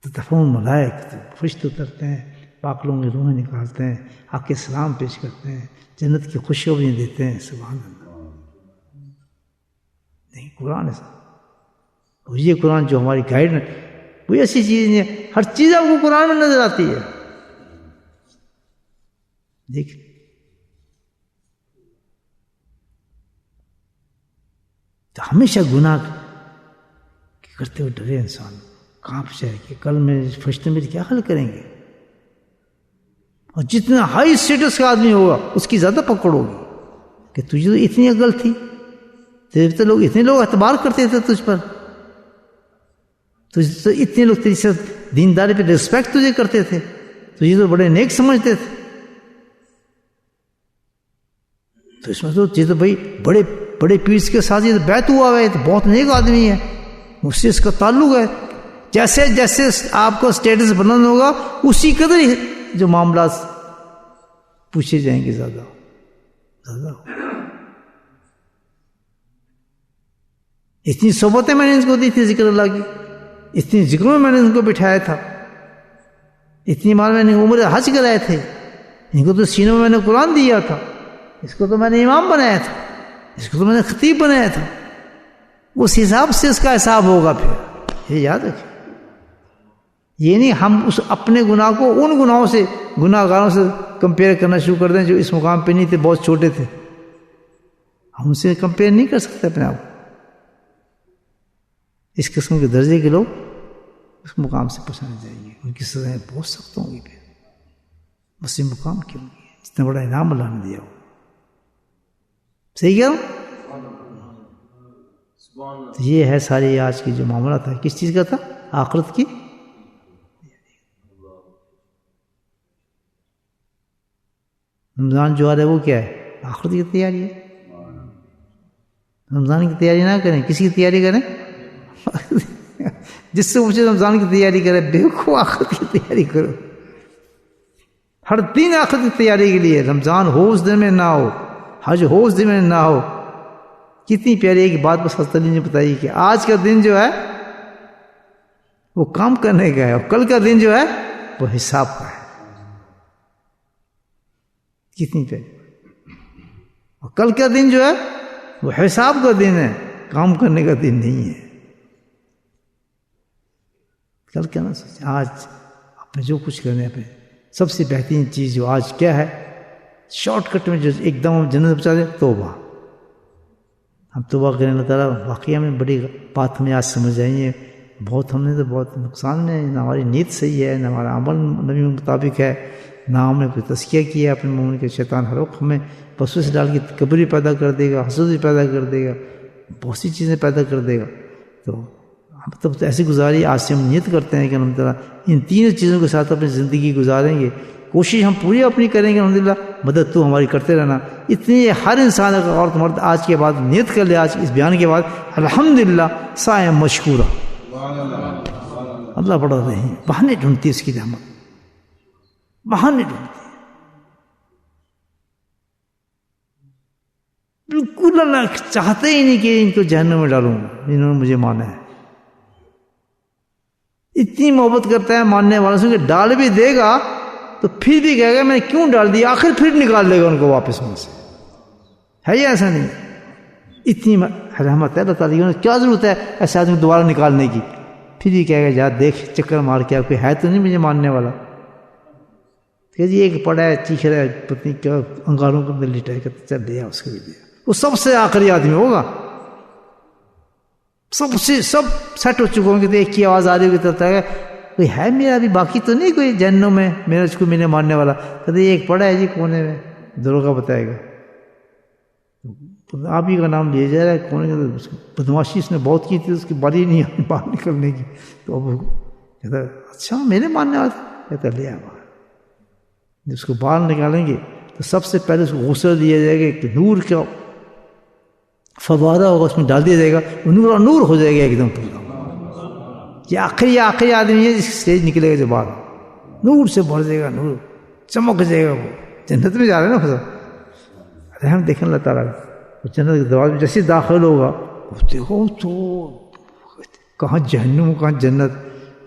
تو تفہم ملائک فرشتے اترتے ہیں، پاک لوگوں کی روحیں نکالتے ہیں، آ کے سلام پیش کرتے ہیں، جنت کی خوشخبریاں دیتے ہیں. سبحان اللہ. نہیں قرآن ایسا، اور یہ قرآن جو ہماری گائیڈ ہے، کوئی ایسی چیز نہیں ہے، ہر چیز آپ کو قرآن میں نظر آتی ہے. دیکھ تو ہمیشہ گناہ کرتے ہوئے ڈرے انسان، کانپ جائے کہ کل میں فرشتے میری کیا حل کریں گے. اور جتنا ہائی اسٹیٹس کا آدمی ہوگا اس کی زیادہ پکڑ ہوگی کہ تجھے تو اتنی عقل تھی، اتنے لوگ اعتبار کرتے تھے تجھ پر، تو اتنے لوگ تیری سے دینداری پہ ریسپیکٹ تجھے کرتے تھے، تجھے تو بڑے نیک سمجھتے تھے. تو اس میں تو یہ تو بھائی بڑے بڑے پیرس کے ساتھ یہ تو بیعت ہوا ہے، تو بہت نیک آدمی ہے، اس سے اس کا تعلق ہے. جیسے جیسے آپ کو اسٹیٹس بلند ہوگا اسی قدر ہی جو معاملات پوچھے جائیں گے زیادہ. اتنی صحبتیں میں نے ان کو دی تھی ذکر اللہ کی، اتنی ذکروں میں نے ان کو بٹھایا تھا، اتنی مال میں نے عمر حج کرائے تھے، ان کو تو سینوں میں نے قرآن دیا تھا، اس کو تو میں نے امام بنایا تھا، اس کو تو میں نے خطیب بنایا تھا. اس حساب سے اس کا حساب ہوگا. پھر یہ یاد رکھیں، یہ نہیں ہم اس اپنے گناہ کو ان گناہوں سے، گناہ گاروں سے کمپیئر کرنا شروع کر دیں جو اس مقام پہ نہیں تھے، بہت چھوٹے تھے. ہم ان سے کمپیئر نہیں کر سکتے اپنے آپ کو. اس قسم کے درجے کے لوگ اس مقام سے پہنچانے جائیں گے، ان کی سزائیں بہت سخت ہوں گی. پھر بس یہ مقام کیوں گی جتنا بڑا انعام اللہ نے دیا ہو. صحیح کیا؟ یہ ہے ساری آج کی جو معاملہ تھا، کس چیز کا تھا؟ آخرت کی. رمضان جو آ رہا ہے وہ کیا ہے؟ آخرت کی تیاری ہے. رمضان کی تیاری نہ کریں، کس کی تیاری کریں؟ جس سے پوچھے رمضان کی تیاری کرے، بیوقوف آخرت کی تیاری کرو. ہر دن آخرت کی تیاری کے لیے. رمضان ہو اس دن میں نہ ہو، حج ہو اس دن میں نہ ہو. کتنی پیاری ایک بات بس حضرت علی نے بتائی کہ آج کا دن جو ہے وہ کام کرنے کا ہے، اور کل کا دن جو ہے وہ حساب کا ہے. کتنی پیاری. اور کل کا دن جو ہے وہ حساب کا دن ہے، کام کرنے کا دن نہیں ہے. کل کیا نہ سوچیں، آج آپ نے جو کچھ کرنے پہ سب سے بہترین چیز جو آج کیا ہے، شارٹ کٹ میں جو ایک دم ہم جنت بچا دیں، توبہ. ہم توبہ کریں. اللہ تعالیٰ واقعہ میں بڑی بات ہمیں آج سمجھ آئی ہے. بہت ہم نے تو بہت نقصان میں، نہ ہماری نیت صحیح ہے، نہ ہمارا عمل نبی کے مطابق ہے، نہ ہم نے کوئی تزکیہ کیا اپنے مومن کے. شیطان ہر وقت ہمیں وسوسے ڈال کے کبری پیدا کر دے گا، حسد بھی پیدا کر دے گا، بہت سی چیزیں پیدا کر دے گا. تو ہم تب تو ایسی گزاری آج سے ہم نیت کرتے ہیں کہ الحمد للہ ان تینوں چیزوں کے ساتھ اپنی زندگی گزاریں گے. کوشش ہم پوری اپنی کریں گے الحمد للہ، مدد تو ہماری کرتے رہنا. اتنی ہر انسان اگر عورت مرد آج کے بعد نیت کر لے، آج اس بیان کے بعد، الحمد للہ سایہ مشکورہ. اللہ بڑا رحیم، بہانے ڈھونڈتی اس کی رحمت، بہانے ڈھونڈتی. بالکل اللہ چاہتے ہی نہیں کہ ان کو جہنم میں ڈالوں، انہوں نے مجھے مانا ہے. اتنی محبت کرتا ہے ماننے والوں سے کہ ڈال بھی دے گا تو پھر بھی کہے گا میں نے کیوں ڈال دیا، آخر پھر نکال دے گا ان کو واپس وہاں سے. ہے یا ایسا نہیں؟ اتنی رحمت ہے اللہ تعالیٰ کی. کیا ضرورت ہے ایسے آدمی دوبارہ نکالنے کی؟ پھر بھی کہے گا جا دیکھ چکر مار کے کوئی ہے تو نہیں مجھے ماننے والا. کہ جی ایک پڑا ہے چیخ رہا ہے، پتنی کیا انگاروں کے اندر لٹا ہے، کہ چل دیا اس کو بھی دیا. وہ سب سے آخری آدمی ہوگا، سب سیٹ ہو چکے ہوں گے. ایک کی آواز آ رہی ہوگی تو کوئی ہے میرا بھی باقی تو نہیں کوئی جہنم میں میرا اس کو میرے ماننے والا. کہتے یہ ایک پڑا ہے جی کونے میں، دروگا بتائے گا. آپ ہی کا نام لیا جا رہا ہے کونے کے. بدماشی اس نے بہت کی تھی، اس کی باری نہیں آئی باہر نکلنے کی. تو اب کہتا اچھا میرے ماننے والا تھا. کہتا لیا باہر. جب اس کو باہر نکالیں گے تو سب سے پہلے اس کو غسل دیا جائے گا کہ نور کا فوارہ ہوگا، اس میں ڈال دیا جائے گا، وہ نور اور نور ہو جائے گا ایک دم پورا. یہ آخری آدمی ہے جس اسٹیج نکلے گا جو باہر نور سے بھر جائے گا، نور چمک جائے گا. وہ جنت میں جا رہے ہیں نا. رحم دیکھیں اللہ تعالیٰ جنت کے دروازے میں جیسے داخل ہوگا دیکھو تو کہاں جہنم کہاں جنت.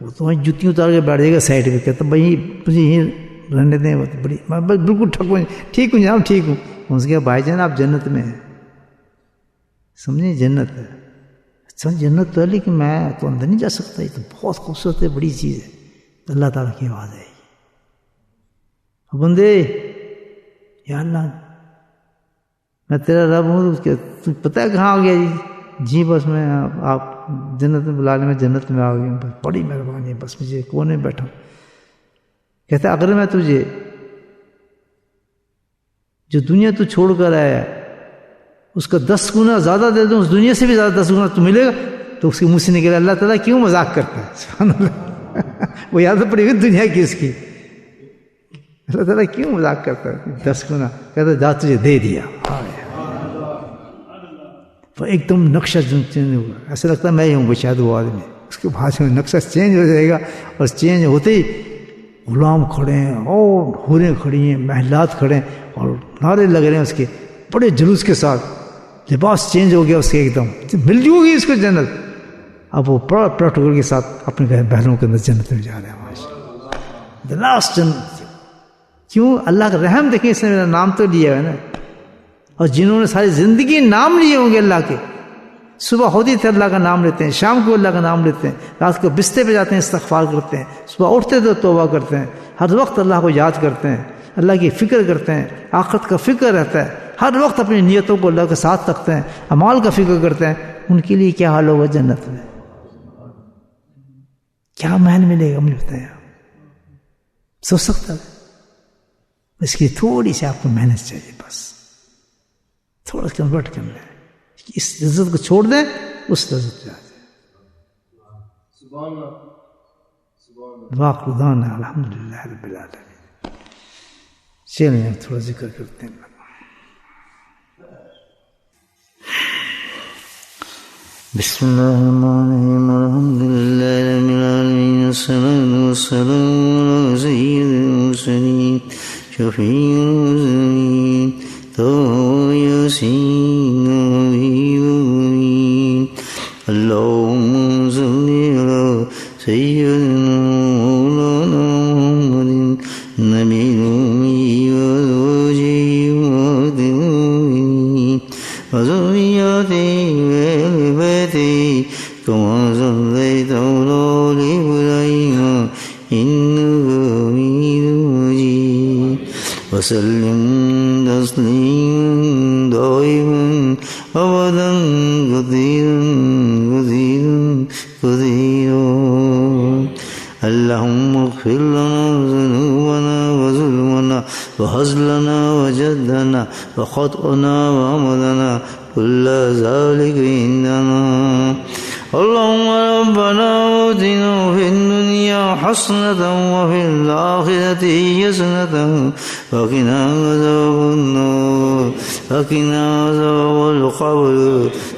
وہ تو وہیں جوتی اتار کے بیٹھ جائے گا سائڈ پہ. کہتا بھائی مجھے یہیں رہنے دیں. بڑی بالکل ٹھیک ہوں جناب ٹھیک ہوں. اس کے بھائی جان آپ جنت میں ہیں، سمجھیں جنت ہے. اچھا جنت تو ہے لیکن میں تو اندر نہیں جا سکتا، یہ تو بہت خوبصورت ہے، بڑی چیز ہے. تو اللہ تعالیٰ کی آواز ہے بندے یا اللہ میں تیرا رب ہوں. تو پتہ ہے کہاں آ گیا جی بس میں آپ جنت میں بلا لیں، میں جنت میں آ گیا ہوں، بس بڑی مہربانی ہے، بس مجھے کونے بیٹھا. کہتا اگر میں تجھے جو دنیا تو چھوڑ کر آیا اس کا 10 گنا زیادہ دے دوں، اس دنیا سے بھی زیادہ 10 گنا تو ملے گا. تو اس کے منہ سے نکلا اللہ تعالیٰ کیوں مذاق کرتا ہے. سبحان اللہ. وہ یاد پڑی ہوئی دنیا کی اس کی. اللہ تعالیٰ کیوں مذاق کرتا ہے 10 گنا. کہتا جا تجھے دے دیا. تو ایک دم نقشہ چینج ہوگا، ایسا لگتا ہے میں ہی ہوں شاید وہ آدمی. اس کے بعد میں نقشہ چینج ہو جائے گا، اور چینج ہوتے ہی غلام کھڑے ہیں اور حوریں کھڑی ہیں، محلات کھڑے ہیں اور نعرے لگ رہے ہیں اس کے بڑے جلوس کے ساتھ. لباس چینج ہو گیا اس کے ایک دم، مل جو گی اس کو جنت. اب وہ پروٹوکول کے ساتھ اپنے بہنوں کے اندر جنت میں جا رہے ہیں. ماشاء اللہ لاسٹ جنت. کیوں؟ اللہ کا رحم. دیکھیں اس نے میرا نام تو لیا ہے نا. اور جنہوں نے ساری زندگی نام لیے ہوں گے اللہ کے، صبح ہوتی تھے اللہ کا نام لیتے ہیں، شام کو اللہ کا نام لیتے ہیں، رات کو بستر پہ جاتے ہیں استغفار کرتے ہیں، صبح اٹھتے تو توبہ کرتے ہیں، ہر وقت اللہ کو یاد کرتے ہیں، اللہ کی فکر کرتے ہیں، آخرت کا فکر رہتا ہے، ہر وقت اپنی نیتوں کو اللہ کے ساتھ رکھتے ہیں، اعمال کا فکر کرتے ہیں. ان کے لیے کیا حال ہوگا جنت میں؟ کیا محل ملے گا مجھے بتائیں. سوچ سکتا ہے؟ اس کی تھوڑی سی آپ کو محنت چاہیے، بس تھوڑا کنورٹ کرنا ہے. اس لذت کو چھوڑ دیں، اس لذت پہ آ جائیں. واقع دانا الحمدللہ رب العالمین. چلیں تھوڑا ذکر کرتے ہیں. بسم الله الرحمن الرحيم الحمد لله رب العالمين والصلاة والسلام على سيد المرسلين شفيع المرسلين طه ياسين وحبيب المؤمنين اللهم صل على سيدنا مولانا محمد النبي الأمي وأزواجه وأمهات المؤمنين وذرياته وأهل بيته كما صليت على آل إبراهيم إنك حميد مجيد وسلم تسليما دائما أبدا كثيرا كثيرا كثيرا اللهم اغفر لنا ذنوبنا وظلمنا وهزلنا وجدنا وخطأنا وعملنا كل ذلك عندنا اللهم ربنا آتنا في الدنيا حسنة وفي الآخرة حسنة وقنا عذاب النار وقنا عذاب القبر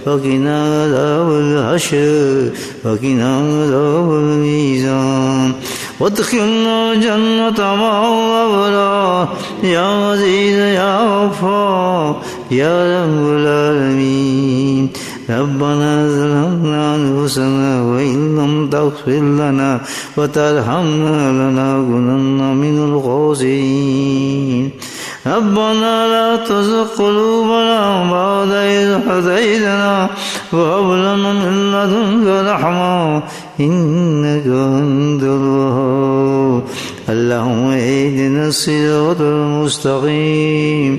وقنا عذاب الحشر وقنا عذاب الميزان وادخلنا جنة مع الأبرار يا عزيز يا غفار يا رب العالمين ربنا ظلمنا أنفسنا وإن لم تغفر لنا وترحمنا لنكونن من الخاسرين ربنا لا تزغ قلوبنا بعد إذ هديتنا وهب لنا من لدنك رحمة إنك أنت الوهاب اللهم اهدنا الصراط المستقيم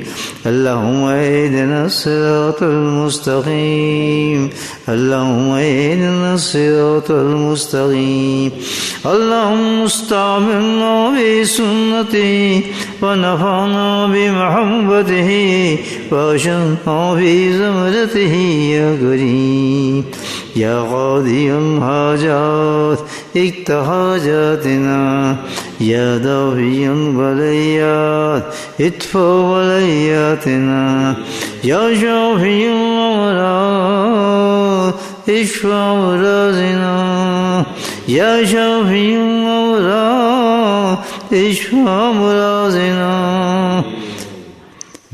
اللهم اهدنا الصراط المستقيم اللهم اهدنا الصراط المستقيم اللهم استعملنا بسنته ونفعنا بمحبته واشرنا في زمرته يا كريم يا قاضي الحاجات اقض حاجاتنا يا دافع البليات ادفع بلياتنا يا شافي الأمراض اشفع مرضنا يا شافي الأمراض اشفع مرضنا